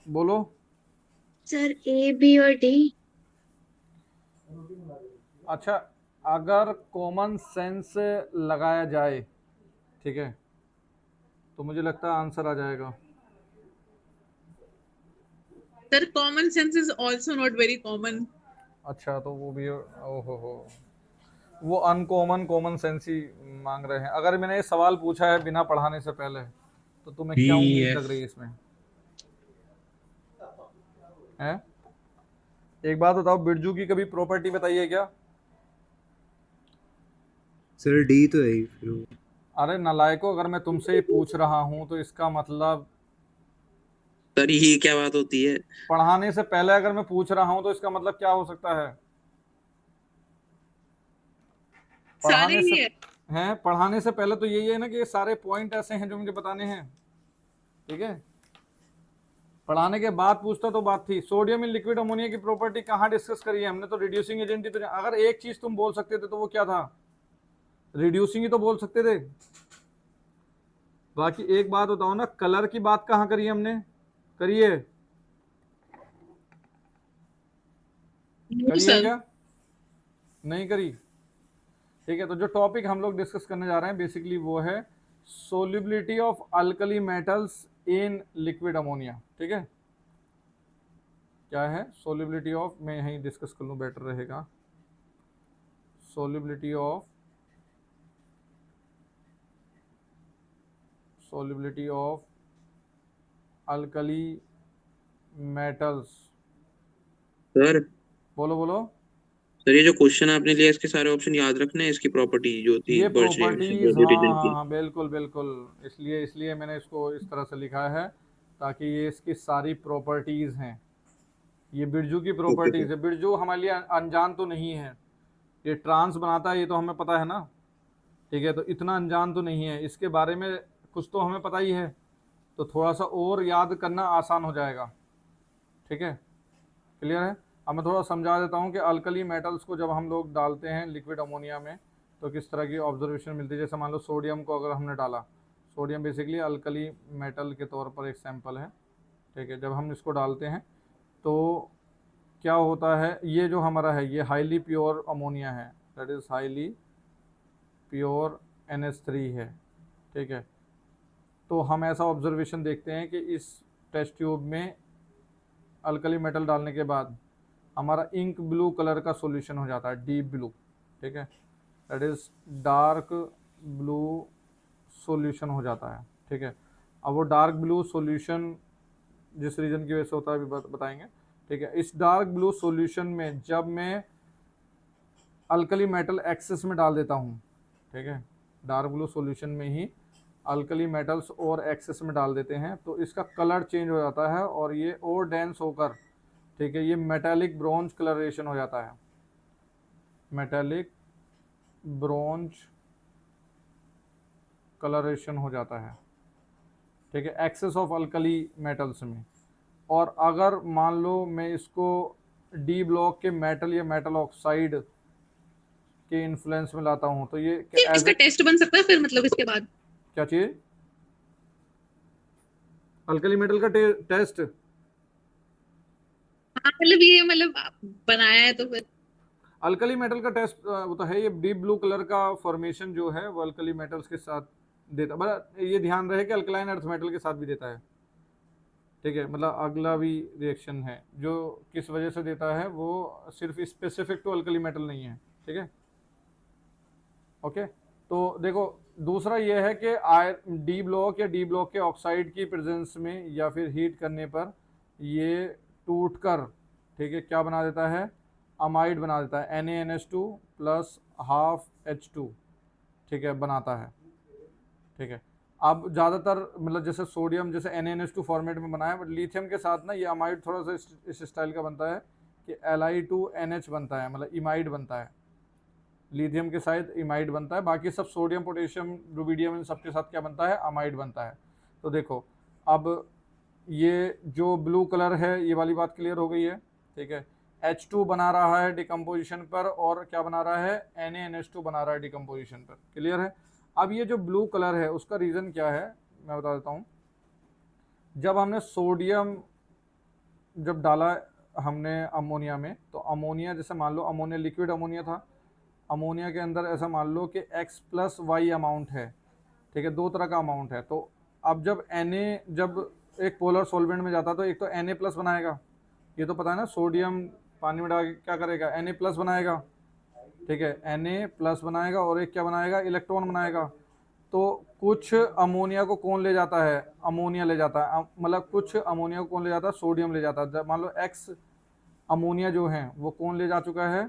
Speaker 1: बोलो।
Speaker 5: सर A B और D।
Speaker 1: अच्छा, अगर कॉमन सेंस लगाया जाए, ठीक है, तो मुझे लगता है आंसर आ जाएगा।
Speaker 4: Sir common sense is also not very common.
Speaker 1: अच्छा, तो वो भी, ओहो हो, वो अनकॉमन कॉमन सेंस ही मांग रहे हैं। अगर मैंने ये सवाल पूछा है बिना पढ़ाने से पहले, तो तुम्हें
Speaker 3: बी
Speaker 1: क्या उम्मीद लग
Speaker 3: एफ।
Speaker 1: रही है इसमें? हैं? एक बात बताओ, बिरजू की कभी प्रॉपर्टी बताई है क्या?
Speaker 6: सर डी तो है ही फिर वो।
Speaker 1: अरे नालायको, अगर मैं तुमसे ये पूछ रहा हूँ तो इसका मतलब
Speaker 7: सर ये क्या बात होती है?
Speaker 1: पढ़ाने से पहले अगर मैं पूछ रहा हूँ तो इसका मतलब क्या हो सकता है?
Speaker 4: सारे
Speaker 1: पढ़ाने
Speaker 4: ही
Speaker 1: से
Speaker 4: है।
Speaker 1: हैं, पढ़ाने से पहले तो यही है ना कि ये सारे पॉइंट ऐसे हैं जो मुझे बताने हैं, ठीक है। पढ़ाने के बाद पूछता तो बात थी। सोडियम इन लिक्विड अमोनिया की प्रॉपर्टी कहाँ डिस्कस करी है हमने? तो रिड्यूसिंग एजेंट ही तो। अगर एक चीज तुम बोल सकते थे तो वो क्या था? रिड्यूसिंग ही तो बोल सकते थे। बाकी एक बात बताओ ना, कलर की बात कहाँ करी है हमने? करिए, करी है
Speaker 4: सर
Speaker 1: क्या? नहीं करी। ठीक है, तो जो टॉपिक हम लोग डिस्कस करने जा रहे हैं बेसिकली वो है solubility of alkali metals in liquid ammonia. ठीक है, क्या है सोल्युबिलिटी ऑफ, मैं यहीं डिस्कस कर लूँ बेटर रहेगा। Solubility of alkali metals.
Speaker 7: Sir
Speaker 1: बोलो बोलो।
Speaker 7: सर ये जो क्वेश्चन आपने लिया इसके सारे ऑप्शन याद रखने हैं, इसकी प्रॉपर्टी जो थी
Speaker 1: ये
Speaker 7: बर्नस्टेइन
Speaker 1: प्रॉपर्टीज, हाँ
Speaker 7: रीजन
Speaker 1: हाँ
Speaker 7: की।
Speaker 1: हाँ, बिल्कुल बिल्कुल। इसलिए इसलिए मैंने इसको इस तरह से लिखा है ताकि ये इसकी सारी प्रॉपर्टीज हैं। ये बिरजू की
Speaker 7: ओके सर।
Speaker 1: प्रॉपर्टीज है। बिरजू हमारे लिए अनजान तो नहीं है। ये ट्रांस बनाता है, ये तो हमें पता है ना। ठीक है, तो इतना अनजान तो नहीं है, इसके बारे में कुछ तो हमें पता ही है, तो थोड़ा सा और याद करना आसान हो जाएगा। ठीक है, क्लियर है। अब मैं थोड़ा समझा देता हूँ कि अल्कली मेटल्स को जब हम लोग डालते हैं लिक्विड अमोनिया में तो किस तरह की ऑब्जर्वेशन मिलती है। जैसे मान लो सोडियम को अगर हमने डाला, सोडियम बेसिकली अल्कली मेटल के तौर पर एक सैंपल है। ठीक है, जब हम इसको डालते हैं तो क्या होता है, ये जो हमारा है ये हाईली प्योर अमोनिया है, that is highly pure NH3 है। ठीक है, तो हम ऐसा ऑब्जर्वेशन देखते हैं कि इस टेस्ट ट्यूब में अल्कली मेटल डालने के बाद हमारा इंक ब्लू कलर का सॉल्यूशन हो जाता है, डीप ब्लू। ठीक है, that is dark blue solution हो जाता है। ठीक है, अब वो डार्क ब्लू सॉल्यूशन जिस रीजन की वजह से होता है अभी बताएंगे। ठीक है, इस डार्क ब्लू सॉल्यूशन में जब मैं अल्कली मेटल एक्सेस में डाल देता हूँ, ठीक है, डार्क ब्लू सॉल्यूशन में ही अल्कली मेटल्स और एक्सेस में डाल देते हैं तो इसका कलर चेंज हो जाता है और ये और डेंस होकर, ठीक है, ये मेटालिक ब्रॉन्ज कलरेशन हो जाता है। मेटालिक ब्रॉन्ज कलरेशन हो जाता है। ठीक है, एक्सेस ऑफ अल्कली मेटल्स में। और अगर मान लो मैं इसको डी ब्लॉक के मेटल या मेटल ऑक्साइड के इन्फ्लुएंस में लाता हूँ तो ये एज
Speaker 4: इसका
Speaker 1: ए,
Speaker 4: टेस्ट बन सकता है फिर मतलब इसके बाद।
Speaker 1: क्या चाहिए? अल्कली मेटल का टेस्ट?
Speaker 4: हाँ मतलब ये मतलब बनाया है तो फिर।
Speaker 1: अल्कली मेटल का टेस्ट वो तो है, ये डीप ब्लू कलर का फॉर्मेशन जो है वो अल्कली मेटल्स के साथ देता, बट ये ध्यान रहे कि अल्कलाइन अर्थ मेटल के साथ भी देता है। ठीक है, मतलब अगला भी रिएक्शन है जो किस वजह से देता है, वो सिर्फ स्पेसिफिक टू अल्कली मेटल नहीं है। ठीक है, ओके। तो देखो, दूसरा ये है कि डी ब्लॉक या डी ब्लॉक के ऑक्साइड की प्रेजेंस में या फिर हीट करने पर ये टूट कर, ठीक है, क्या बना देता है? अमाइड बना देता है, NaNH2 प्लस हाफ H2। ठीक है, बनाता है। ठीक है, अब ज़्यादातर मतलब जैसे सोडियम जैसे NaNH2 फॉर्मेट में बनाया, बट लिथियम के साथ ना ये अमाइड थोड़ा सा इस स्टाइल का बनता है कि Li2NH बनता है, मतलब इमाइड बनता है। लिथियम के साथ इमाइड बनता है, बाकी सब सोडियम पोटेशियम रुबिडियम इन सब के साथ क्या बनता है? अमाइड बनता है। तो देखो, अब ये जो ब्लू कलर है ये वाली बात क्लियर हो गई है। ठीक है, H2 बना रहा है डिकम्पोजिशन पर और क्या बना रहा है? NaNH2 बना रहा है डिकम्पोजिशन पर। क्लियर है। अब ये जो ब्लू कलर है उसका रीज़न क्या है मैं बता देता हूँ। जब हमने सोडियम जब डाला हमने अमोनिया में, तो अमोनिया जैसे मान लो अमोनिया लिक्विड अमोनिया था, अमोनिया के अंदर ऐसा मान लो कि X + Y अमाउंट है। ठीक है, दो तरह का अमाउंट है। तो अब जब जब एक पोलर सॉल्वेंट में जाता है तो एक तो Na+ बनाएगा, ये तो पता है ना, सोडियम पानी में डाल के क्या करेगा, Na+ बनाएगा, ठीक है, Na+ बनाएगा और एक क्या बनाएगा, इलेक्ट्रॉन बनाएगा। तो कुछ अमोनिया को कौन ले जाता है, अमोनिया ले जाता है, मतलब कुछ अमोनिया को कौन ले जाता है, सोडियम ले जाता है। मान लो X अमोनिया जो है वो कौन ले जा चुका है,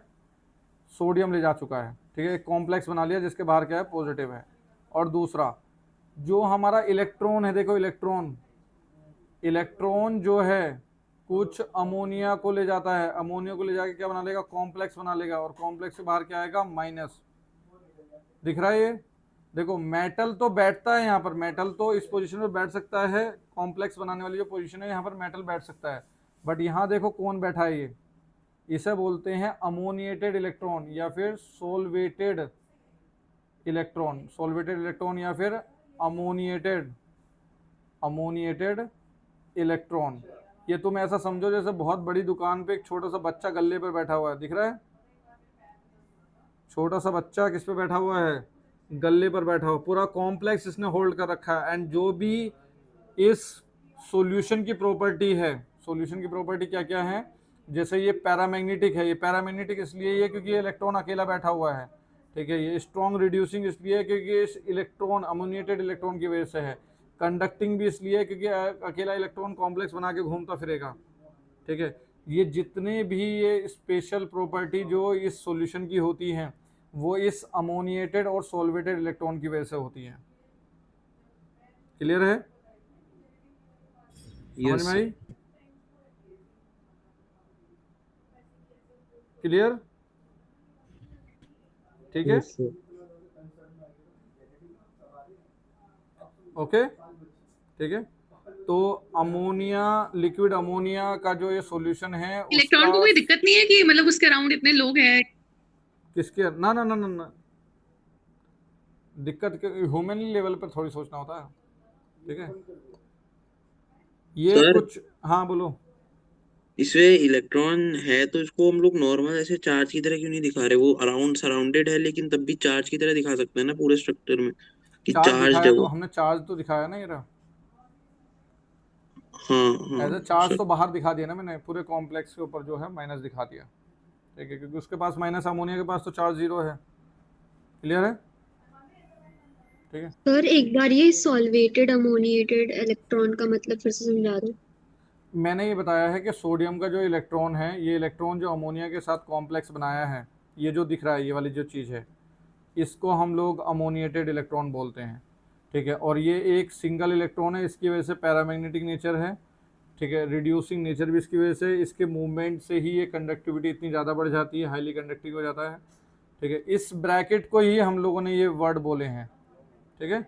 Speaker 1: सोडियम ले जा चुका है, ठीक है, एक कॉम्प्लेक्स बना लिया जिसके बाहर क्या है, पॉजिटिव है। और दूसरा जो हमारा इलेक्ट्रॉन है, देखो इलेक्ट्रॉन जो है कुछ अमोनिया को ले जाता है, अमोनिया को ले जाके क्या बना लेगा, कॉम्प्लेक्स बना लेगा, और कॉम्प्लेक्स से बाहर क्या आएगा, माइनस। दिख रहा है ये, देखो मेटल तो बैठता है यहाँ पर, मेटल तो इस पोजीशन पर बैठ सकता है, कॉम्प्लेक्स बनाने वाली जो पोजीशन है यहाँ पर मेटल बैठ सकता है, बट यहाँ देखो कौन बैठा है, ये इसे बोलते हैं अमोनिएटेड इलेक्ट्रॉन या फिर सोलवेटेड इलेक्ट्रॉन या फिर अमोनिएटेड इलेक्ट्रॉन। ये तुम ऐसा समझो जैसे बहुत बड़ी दुकान पे एक छोटा सा बच्चा गल्ले पर बैठा हुआ है, दिख रहा है, छोटा सा बच्चा किस पे बैठा हुआ है, गल्ले पर बैठा हुआ, पूरा कॉम्प्लेक्स इसने होल्ड कर रखा है। एंड जो भी इस सॉल्यूशन की प्रॉपर्टी है, सॉल्यूशन की प्रॉपर्टी क्या क्या है, जैसे ये पैरामैग्नेटिक है, ये पैरामैग्नेटिक इसलिए है क्योंकि ये इलेक्ट्रॉन अकेला बैठा हुआ है, ठीक है, ये स्ट्रॉन्ग रिड्यूसिंग इसलिए है क्योंकि इस इलेक्ट्रॉन अमोनिएटेड इलेक्ट्रॉन की वजह से है, कंडक्टिंग भी इसलिए है क्योंकि अकेला इलेक्ट्रॉन कॉम्प्लेक्स बना के घूमता फिरेगा, ठीक है। ये जितने भी ये स्पेशल प्रॉपर्टी जो इस सॉल्यूशन की होती हैं वो इस अमोनिएटेड और सॉल्वेटेड इलेक्ट्रॉन की वजह से होती हैं। क्लियर है, समझ
Speaker 6: यस
Speaker 1: में आई, क्लियर, ठीक है,
Speaker 6: यस सर।
Speaker 1: ओके, ठीक है। तो अमोनिया, लिक्विड अमोनिया का जो ये सॉल्यूशन है
Speaker 4: इलेक्ट्रॉन
Speaker 1: उसका
Speaker 4: को कोई दिक्कत नहीं है कि मतलब उसके अराउंड इतने लोग हैं?
Speaker 1: किसके, ना ना ना ना ना, दिक्कत ह्यूमन लेवल पर थोड़ी सोचना होता है, ठीक है, ये
Speaker 7: सर
Speaker 1: कुछ, हाँ बोलो।
Speaker 7: इसमें इलेक्ट्रॉन है तो इसको हम लोग नॉर्मल ऐसे चार्ज की तरह क्यों नहीं दिखा रहे? वो अराउंड सराउंडेड है लेकिन तब भी चार्ज की तरह दिखा सकते हैं ना पूरे स्ट्रक्चर में, कि
Speaker 1: चार्ज
Speaker 7: चार्ज है
Speaker 1: दिखाया तो
Speaker 7: वो।
Speaker 1: हमने, चार्ज तो दिखाया ना, ये रहा
Speaker 7: हाँ हाँ
Speaker 1: एज ए चार्ज
Speaker 7: सर।
Speaker 1: तो बाहर दिखा दिया ना मैंने, पूरे कॉम्प्लेक्स के ऊपर जो है माइनस दिखा दिया, ठीक है, क्योंकि उसके पास माइनस, अमोनिया के पास तो चार्ज 0 है। क्लियर है, ठीक है।
Speaker 5: सर एक बार ये सॉल्वेटेड अमोनिएटेड इलेक्ट्रॉन का मतलब फिर से समझा दो।
Speaker 1: मैंने ये बताया है कि सोडियम का जो इलेक्ट्रॉन है, ये इलेक्ट्रॉन जो अमोनिया के साथ कॉम्प्लेक्स बनाया है, ये जो दिख रहा है, ये वाली जो चीज़ है, इसको हम लोग अमोनिएटेड इलेक्ट्रॉन बोलते हैं, ठीक है। और ये एक सिंगल इलेक्ट्रॉन है, इसकी वजह से पैरामैग्नेटिक नेचर है, ठीक है, रिड्यूसिंग नेचर भी इसकी वजह से, इसके मूवमेंट से ही ये कंडक्टिविटी इतनी ज़्यादा बढ़ जाती है, हाईली कंडक्टिव हो जाता है, ठीक है। इस ब्रैकेट को ही हम लोगों ने ये वर्ड बोले हैं, ठीक है,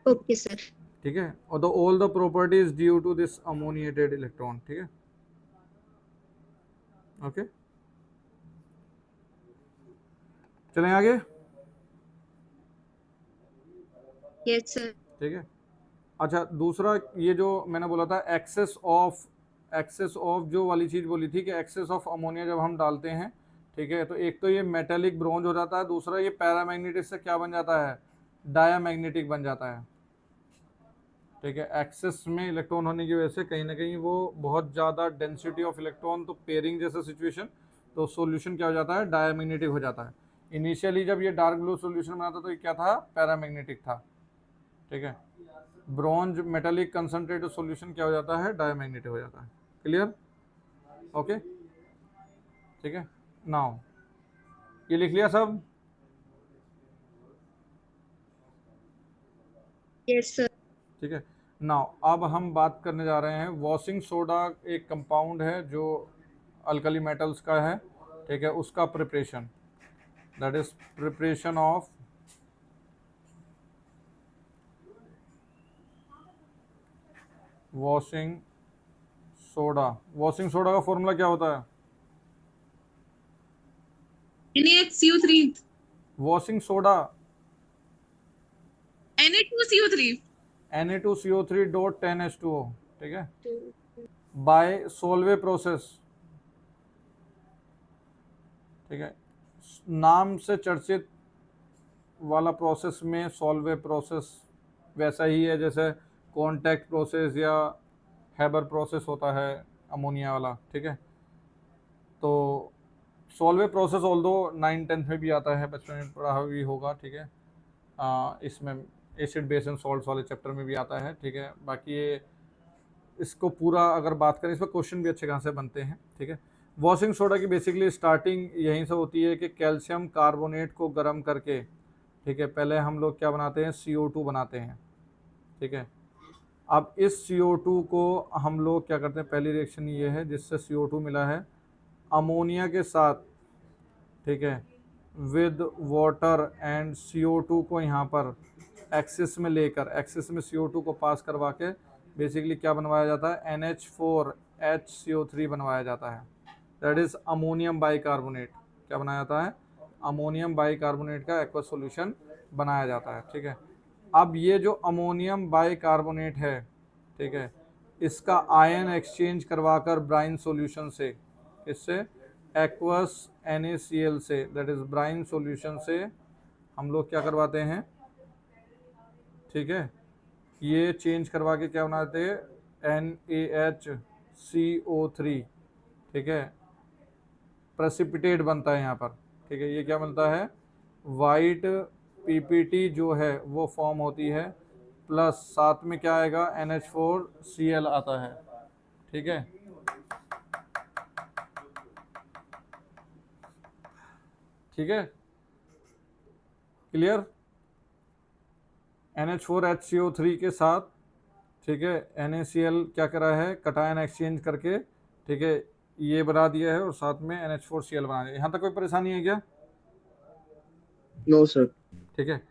Speaker 5: ओके सर।
Speaker 1: ठीक है। और the all the properties due to this ammoniated electron, ठीक है, ओके, चलें आगे,
Speaker 5: यस सर।
Speaker 1: ठीक है। अच्छा, दूसरा ये जो मैंने बोला था एक्सेस ऑफ जो वाली चीज़ बोली थी कि एक्सेस ऑफ अमोनिया जब हम डालते हैं, ठीक है, तो एक तो ये मेटेलिक ब्रॉन्ज हो जाता है, दूसरा ये पैरामैग्नेटिक से क्या बन जाता है, डायामैग्नेटिक बन जाता है, ठीक है। एक्सेस में इलेक्ट्रॉन होने की वजह से कहीं ना कहीं वो बहुत ज़्यादा डेंसिटी ऑफ इलेक्ट्रॉन, तो पेयरिंग जैसा सिचुएशन, तो सॉल्यूशन क्या हो जाता है, डायामैग्नेटिक हो जाता है। इनिशियली जब ये डार्क ब्लू सॉल्यूशन बना था तो ये क्या था, पैरामैग्नेटिक था, ठीक है। ब्रॉन्ज मेटालिक कंसंट्रेटेड सॉल्यूशन क्या हो जाता है, डायमैग्नेटिक हो जाता है। क्लियर, ओके, ठीक है। नाउ ये लिख लिया सब,
Speaker 5: यस सर।
Speaker 1: ठीक है। नाउ अब हम बात करने जा रहे हैं, वॉशिंग सोडा एक कंपाउंड है जो अल्कली मेटल्स का है, ठीक है, उसका preparation, that is preparation of washing soda. Washing soda का फॉर्मूला क्या होता है,
Speaker 4: NaHCO3
Speaker 1: washing soda
Speaker 4: Na2CO3
Speaker 1: Na2CO3.10H2O, ठीक है, बाय सोलवे प्रोसेस, ठीक है, नाम से चर्चित वाला प्रोसेस में सोलवे प्रोसेस वैसा ही है जैसे कॉन्टैक्ट प्रोसेस या हैबर प्रोसेस होता है अमोनिया वाला, ठीक है। तो सॉल्वे प्रोसेस ऑल दो 9-10 में भी आता है, बचपन में पढ़ा भी होगा, ठीक है। इसमें एसिड बेस एंड सॉल्ट्स वाले चैप्टर में भी आता है, ठीक है। बाकी ये इसको पूरा अगर बात करें, इस पर क्वेश्चन भी अच्छे खासे बनते हैं, ठीक है। वॉशिंग सोडा की बेसिकली स्टार्टिंग यहीं से होती है कि कैल्शियम कार्बोनेट को गर्म करके, ठीक है, पहले हम लोग क्या बनाते हैं, CO2 बनाते हैं, ठीक है। अब इस CO2 को हम लोग क्या करते हैं, पहली रिएक्शन ये है जिससे CO2 मिला है अमोनिया के साथ, ठीक है, विद वाटर एंड CO2 को यहाँ पर एक्सिस में लेकर, एक्सिस में CO2 को पास करवा के बेसिकली क्या बनवाया जाता है, NH4HCO3 बनवाया जाता है, दैट इज़ अमोनियम बाइकार्बोनेट। क्या बनाया जाता है, अमोनियम बाइकार्बोनेट का एक्वा सॉल्यूशन बनाया जाता है, ठीक है। अब ये जो अमोनियम बाइकार्बोनेट है, ठीक है, इसका आयन एक्सचेंज करवाकर ब्राइन सॉल्यूशन से, इससे एक्वस NaCl से, दैट इज ब्राइन सॉल्यूशन से हम लोग क्या करवाते हैं, ठीक है, ये चेंज करवा के क्या बनाते हैं, NaHCO3, ठीक है, प्रेसिपिटेट बनता है यहाँ पर, ठीक है। ये क्या बनता है, वाइट PPT जो है वो फॉर्म होती है, प्लस साथ में क्या आएगा, NH4Cl आता है, ठीक है। ठीक है, क्लियर। NH4HCO3 के साथ, ठीक है, NaCl क्या करा है, कटायन एक्सचेंज करके, ठीक है, ये बना दिया है और साथ में NH4Cl बना दिया। यहाँ तक कोई परेशानी है क्या?
Speaker 8: No sir.
Speaker 1: ठीक है।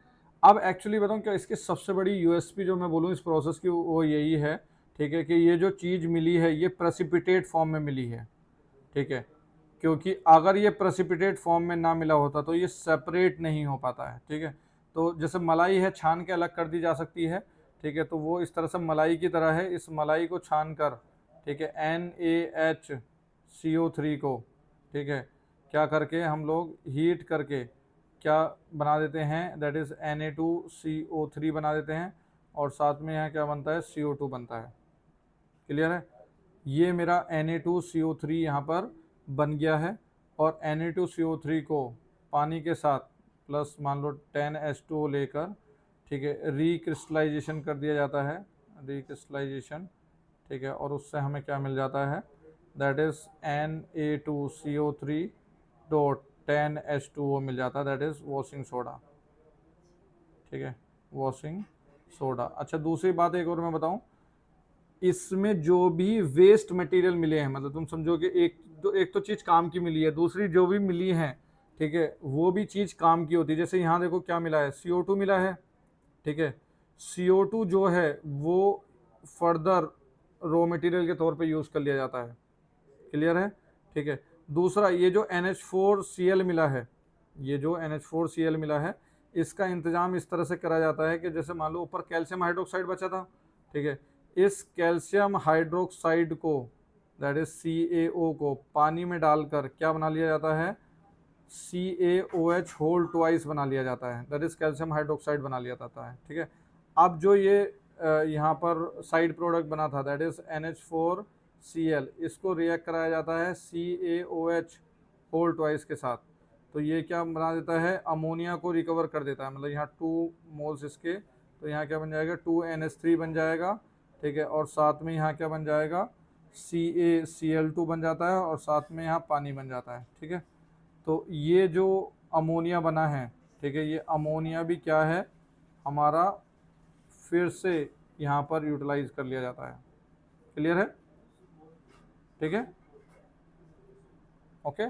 Speaker 1: अब एक्चुअली बताऊँ क्या, इसकी सबसे बड़ी USP जो मैं बोलूँ इस प्रोसेस की वो यही है, ठीक है, कि ये जो चीज़ मिली है ये प्रेसिपिटेट फॉर्म में मिली है, ठीक है। क्योंकि अगर ये प्रेसिपिटेट फॉर्म में ना मिला होता तो ये सेपरेट नहीं हो पाता है, ठीक है। तो जैसे मलाई है छान के अलग कर दी जा सकती है, ठीक है, तो वो इस तरह से मलाई की तरह है, इस मलाई को छान कर, ठीक है, NaHCO3 को, ठीक है, क्या करके हम लोग हीट करके क्या बना देते हैं, दैट इज़ Na2CO3 बना देते हैं, और साथ में यहाँ क्या बनता है, CO2 बनता है। क्लियर है, ये मेरा Na2CO3 यहाँ पर बन गया है, और Na2CO3 को पानी के साथ प्लस मान लो 10H2O लेकर, ठीक है, रिक्रिस्टलाइजेशन कर दिया जाता है, रिक्रिस्टलाइजेशन, ठीक है, और उससे हमें क्या मिल जाता है, that is Na2CO3 dot 10H2O मिल जाता है, दैट इज़ वॉशिंग सोडा, ठीक है, वॉशिंग सोडा। अच्छा, दूसरी बात एक और मैं बताऊं, इसमें जो भी वेस्ट मटेरियल मिले हैं, मतलब तुम समझो कि एक तो चीज़ काम की मिली है, दूसरी जो भी मिली है, ठीक है, वो भी चीज़ काम की होती है। जैसे यहाँ देखो क्या मिला है, CO2 मिला है, ठीक है, CO2 जो है वो फर्दर रॉ मटेरियल के तौर पे यूज़ कर लिया जाता है। क्लियर है, ठीक है। दूसरा, ये जो NH4Cl मिला है, ये जो NH4Cl मिला है, इसका इंतज़ाम इस तरह से करा जाता है कि जैसे मान लो ऊपर कैल्शियम हाइड्रोक्साइड बचा था, ठीक है, इस कैल्शियम हाइड्रोक्साइड को, दैट इज CaO को पानी में डालकर क्या बना लिया जाता है, CaOH होल ट्वाइस बना लिया जाता है, दैट इज कैल्शियम हाइड्रोक्साइड बना लिया जाता है, ठीक है। अब जो ये यहाँ पर साइड प्रोडक्ट बना था, दैट इज NH4Cl, इसको रिएक्ट कराया जाता है CaOH होल ट्वाइस के साथ, तो ये क्या बना देता है, अमोनिया को रिकवर कर देता है, मतलब यहाँ 2 मोल्स इसके, तो यहाँ क्या बन जाएगा, 2NH3 बन जाएगा, ठीक है, और साथ में यहाँ क्या बन जाएगा, CaCl2 बन जाता है, और साथ में यहाँ पानी बन जाता है, ठीक है। तो ये जो अमोनिया बना है, ठीक है, ये अमोनिया भी क्या है हमारा, फिर से यहाँ पर यूटिलाइज कर लिया जाता है। क्लियर है, ठीक है, ओके।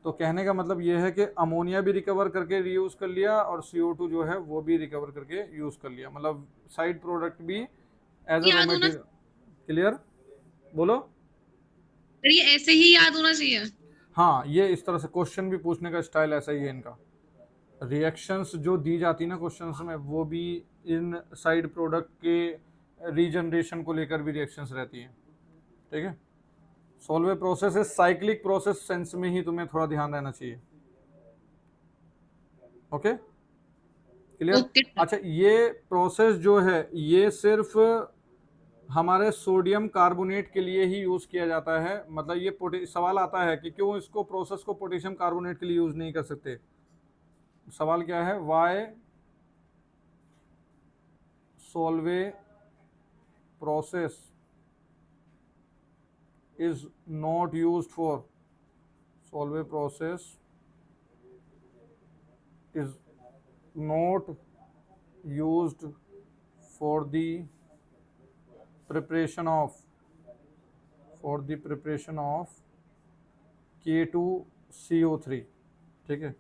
Speaker 1: तो कहने का मतलब ये है कि अमोनिया भी रिकवर करके रीयूज़ कर लिया, और CO2 जो है वो भी रिकवर करके यूज़ कर लिया, मतलब साइड प्रोडक्ट भी एज ए रॉ
Speaker 4: याद होना,
Speaker 1: मटेरियल। क्लियर, बोलो।
Speaker 4: ये ऐसे ही याद होना चाहिए।
Speaker 1: हाँ, ये इस तरह से क्वेश्चन भी पूछने का स्टाइल ऐसा ही है इनका, रिएक्शंस जो दी जाती है ना क्वेश्चंस में, वो भी इन साइड प्रोडक्ट के रीजनरेशन को लेकर भी रिएक्शंस रहती हैं, ठीक है। सॉल्वे प्रोसेस है साइक्लिक प्रोसेस सेंस में ही तुम्हें थोड़ा ध्यान रहना चाहिए, ओके। क्लियर?
Speaker 4: Okay sir.
Speaker 1: अच्छा, ये प्रोसेस जो है ये सिर्फ हमारे सोडियम कार्बोनेट के लिए ही यूज किया जाता है, मतलब ये सवाल आता है कि क्यों इसको प्रोसेस को पोटेशियम कार्बोनेट के लिए यूज नहीं कर सकते। सवाल क्या है, why Solvay process is not used for solve process is not used for the preparation of K2CO3। ठीक है,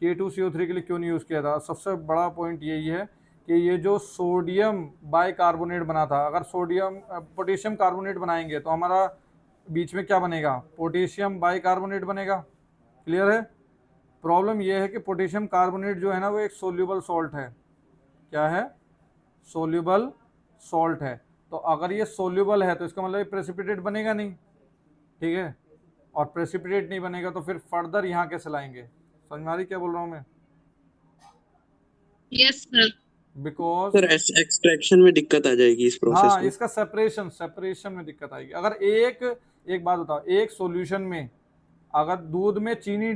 Speaker 1: K2CO3 के लिए क्यों नहीं यूज़ किया था? सबसे बड़ा पॉइंट यही है कि ये जो सोडियम बाइकार्बोनेट बना था, अगर सोडियम पोटेशियम कार्बोनेट बनाएंगे तो हमारा बीच में क्या बनेगा? पोटेशियम बाइकार्बोनेट बनेगा। क्लियर है? प्रॉब्लम यह है कि पोटेशियम कार्बोनेट जो है ना वो एक सोल्यूबल सॉल्ट है। क्या है? सोल्यूबल सॉल्ट है। तो अगर ये सोल्यूबल है तो इसका मतलब प्रेसिपिटेट बनेगा नहीं। ठीक है, और प्रेसिपिटेट नहीं बनेगा तो फिर फर्दर यहाँ कैसे लाएंगे? समझ में आ रही क्या बोल रहा हूँ मैं?
Speaker 4: Yes sir.
Speaker 1: Because
Speaker 7: sir extraction में दिक्कत आ जाएगी इस प्रोसेस
Speaker 1: हाँ,
Speaker 7: में।
Speaker 1: इसका सेपरेशन में दिक्कत आएगी। अगर एक बात बताओ, एक सॉल्यूशन में अगर दूध में चीनी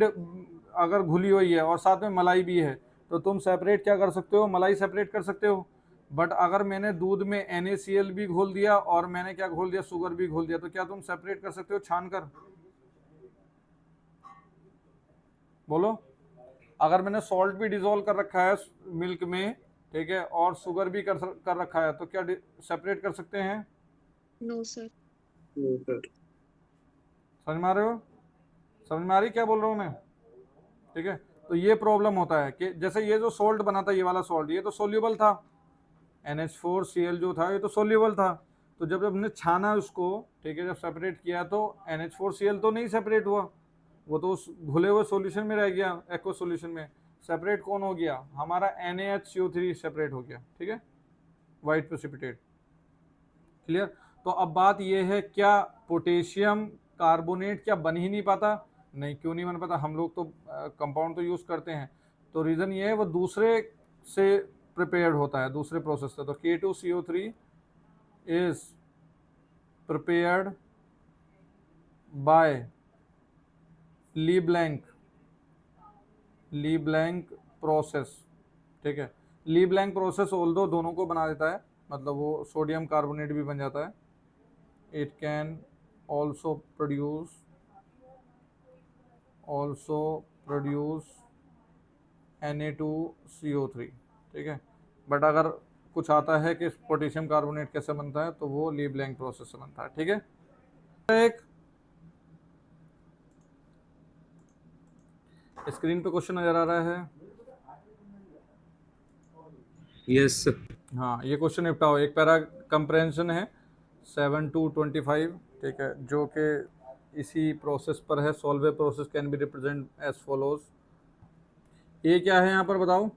Speaker 1: अगर घुली हुई है और साथ में मलाई भी है तो तुम सेपरेट क्या कर सकते हो? मलाई सेपरेट कर सकते हो। बट अगर मैंने दूध में NaCl भी घोल दिया और मैंने क्या घोल दिया? शुगर भी घोल दिया, तो क्या तुम सेपरेट कर सकते हो छान कर? बोलो। अगर मैंने सॉल्ट भी डिजोल्व कर रखा है मिल्क में, ठीक है, और शुगर भी कर रखा है, तो क्या सेपरेट कर सकते हैं?
Speaker 5: No sir.
Speaker 1: समझ में आ रहे हो? समझ में आ रही क्या बोल रहा हूँ मैं? ठीक है, तो ये प्रॉब्लम होता है कि जैसे ये जो सॉल्ट बना था, ये वाला सॉल्ट, ये तो सोल्यूबल था। NH4Cl जो था ये तो सोल्यूबल था। तो जब हमने छाना उसको, ठीक है, जब सेपरेट किया तो NH4Cl तो नहीं सेपरेट हुआ, वो तो उस घुले हुए सॉल्यूशन में रह गया, एक्वा सॉल्यूशन में। सेपरेट कौन हो गया? हमारा NaHCO3 सेपरेट हो गया। ठीक है, वाइट प्रेसिपिटेट। क्लियर? तो अब बात ये है, क्या पोटेशियम कार्बोनेट क्या बन ही नहीं पाता? नहीं, क्यों नहीं बन पाता? हम लोग तो कंपाउंड तो यूज करते हैं। तो रीजन ये है, वो दूसरे से प्रिपेयर्ड होता है, दूसरे प्रोसेस से। तो K2CO3 is prepared by Leblanc process. ठीक है, ली ब्लैंक प्रोसेस ऑल्दो दोनों को बना देता है, मतलब वो सोडियम कार्बोनेट भी बन जाता है। It can also produce Na2CO3। ठीक है, बट अगर कुछ आता है कि पोटेशियम कार्बोनेट कैसे बनता है तो वो ली ब्लैंक प्रोसेस से बनता है। ठीक है, एक स्क्रीन पे क्वेश्चन नजर आ रहा है?
Speaker 6: Yes sir.
Speaker 1: हाँ, ये क्वेश्चन निपटाओ। एक पैरा कंप्रेंशन है 7 to 25, ठीक है, जो कि इसी प्रोसेस पर है। Solvay process can be represent as follows. A क्या है यहाँ पर बताओ?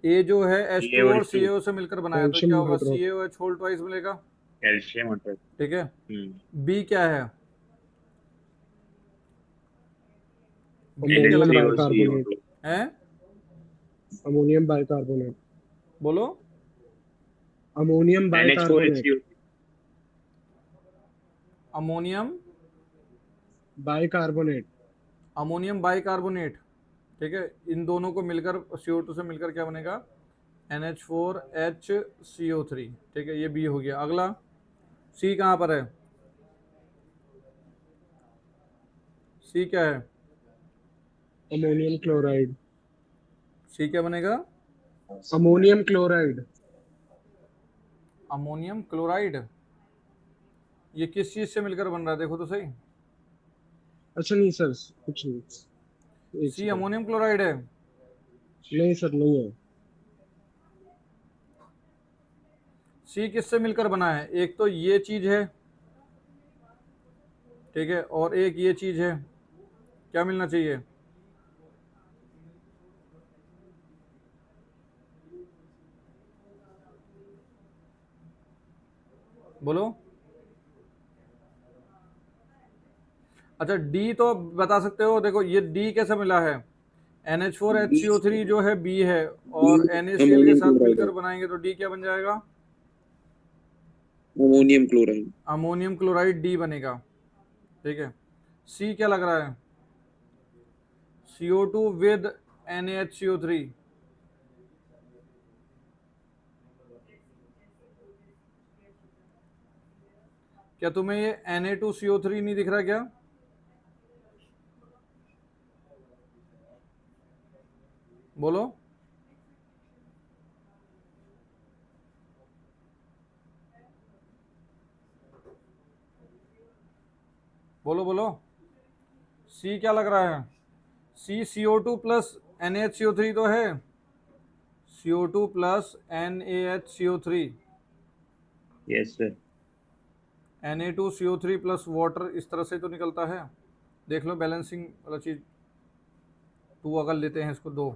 Speaker 1: ए जो है H2 और CaO से मिलकर बनाया, तो क्या होगा? CaOH होल ट्वाइस मिलेगा।
Speaker 8: कैल्शियम।
Speaker 1: ठीक है। बी क्या है?
Speaker 8: Ammonium bicarbonate.
Speaker 1: है?
Speaker 9: Ammonium bicarbonate.
Speaker 1: बोलो।
Speaker 9: Ammonium bicarbonate.
Speaker 1: Ammonium
Speaker 9: bicarbonate.
Speaker 1: Ammonium bicarbonate. ठीक है, इन दोनों को मिलकर CO2 से मिलकर क्या बनेगा? NH4HCO3। ठीक है, ये बी हो गया। अगला सी कहाँ पर है? सी क्या है?
Speaker 9: Ammonium chloride.
Speaker 1: सी क्या बनेगा?
Speaker 9: Ammonium chloride.
Speaker 1: Ammonium chloride. ये किस चीज से मिलकर बन रहा है? देखो तो सही।
Speaker 9: अच्छा नहीं सर, कुछ नहीं।
Speaker 1: सी अमोनियम क्लोराइड है?
Speaker 9: नहीं सर, नहीं है।
Speaker 1: सी किससे मिलकर बना है? एक तो ये चीज है, ठीक है, और एक ये चीज है। क्या मिलना चाहिए? बोलो। अच्छा, डी तो बता सकते हो। देखो ये डी कैसे मिला है? NH4HCO3 जो है B है, और NaCl के साथ मिलकर बनाएंगे तो D क्या बन जाएगा?
Speaker 7: Ammonium chloride.
Speaker 1: Ammonium chloride D बनेगा, ठीक है। C क्या लग रहा है? CO2 with NaHCO3। क्या तुम्हें ये Na2CO3 नहीं दिख रहा क्या? बोलो। बोलो बोलो, C क्या लग रहा है? C CO2 प्लस NaHCO3 तो है, CO2 plus NaHCO3,
Speaker 8: Yes, sir.
Speaker 1: Na2CO3 plus water, इस तरह से तो निकलता है। देख लो बैलेंसिंग वाला चीज, 2 अगर लेते हैं इसको 2,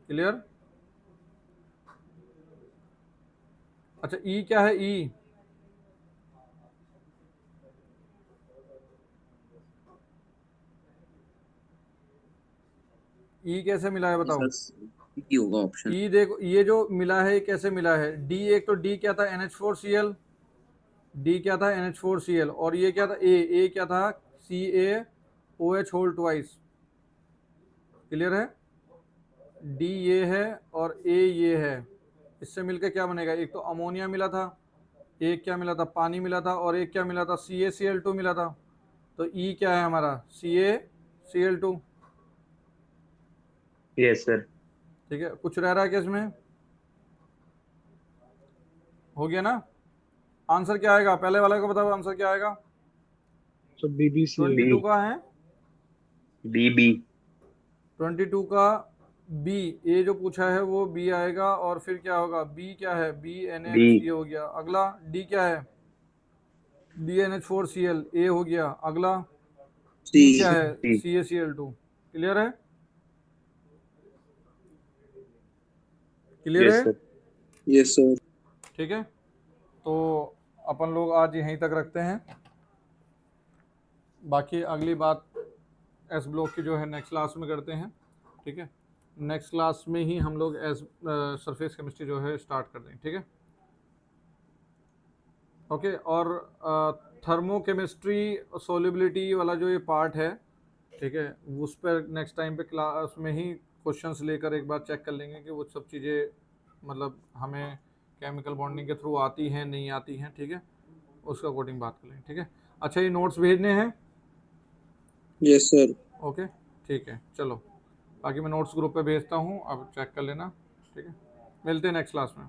Speaker 1: क्लियर? अच्छा E क्या है? E E कैसे मिला है बताओ?
Speaker 7: की होगा ऑप्शन।
Speaker 1: E देखो, ये जो मिला है कैसे मिला है? D, एक तो D क्या था? NH4Cl, D क्या था? NH4Cl, और ये क्या था? A क्या था? CaOH होल ट्वाइस, क्लियर है? D ये है और A ये है, इससे मिलकर क्या बनेगा? एक तो अमोनिया मिला था, एक क्या मिला था? पानी मिला था, और एक क्या मिला था? CaCl2 मिला था। तो E क्या है हमारा? CaCl2,
Speaker 8: Yes, sir.
Speaker 1: ठीक है। कुछ रह रहा है क्या इसमें? हो गया ना? आंसर क्या आएगा? पहले वाले को बताओ, आंसर क्या आएगा?
Speaker 9: So BBCl.
Speaker 1: 22 का है,
Speaker 8: BB.
Speaker 1: 22 का B, ए जो पूछा है वो B आएगा, और फिर क्या होगा? B क्या है? BNH, ये हो गया। अगला D क्या है? DNH4Cl, A हो गया। अगला E क्या है?
Speaker 8: C.
Speaker 1: CaCl2, क्लियर है? क्लियर
Speaker 8: Yes,
Speaker 1: है?
Speaker 8: sir.
Speaker 7: Yes sir.
Speaker 1: ठीक है, तो अपन लोग आज यहीं तक रखते हैं, बाकी अगली बात एस ब्लॉक की जो है नेक्स्ट क्लास में करते हैं, ठीक है। नेक्स्ट क्लास में ही हम लोग एस सरफेस केमिस्ट्री जो है स्टार्ट कर देंगे, ठीक है। ओके, और थर्मो केमिस्ट्री सोल्युबिलिटी वाला जो ये पार्ट है, ठीक है, उस पर नेक्स्ट टाइम पे क्लास में ही क्वेश्चंस लेकर एक बार चेक कर लेंगे कि वो सब चीज़ें मतलब हमें केमिकल बॉन्डिंग के थ्रू आती हैं नहीं आती हैं, ठीक है, उसका अकॉर्डिंग बात कर लेंगे, ठीक है। अच्छा, ये नोट्स भेजने हैं?
Speaker 7: Yes sir.
Speaker 1: ओके, ठीक है, चलो, बाकी मैं नोट्स ग्रुप पे भेजता हूँ, आप चेक कर लेना, ठीक है। मिलते हैं नेक्स्ट क्लास में।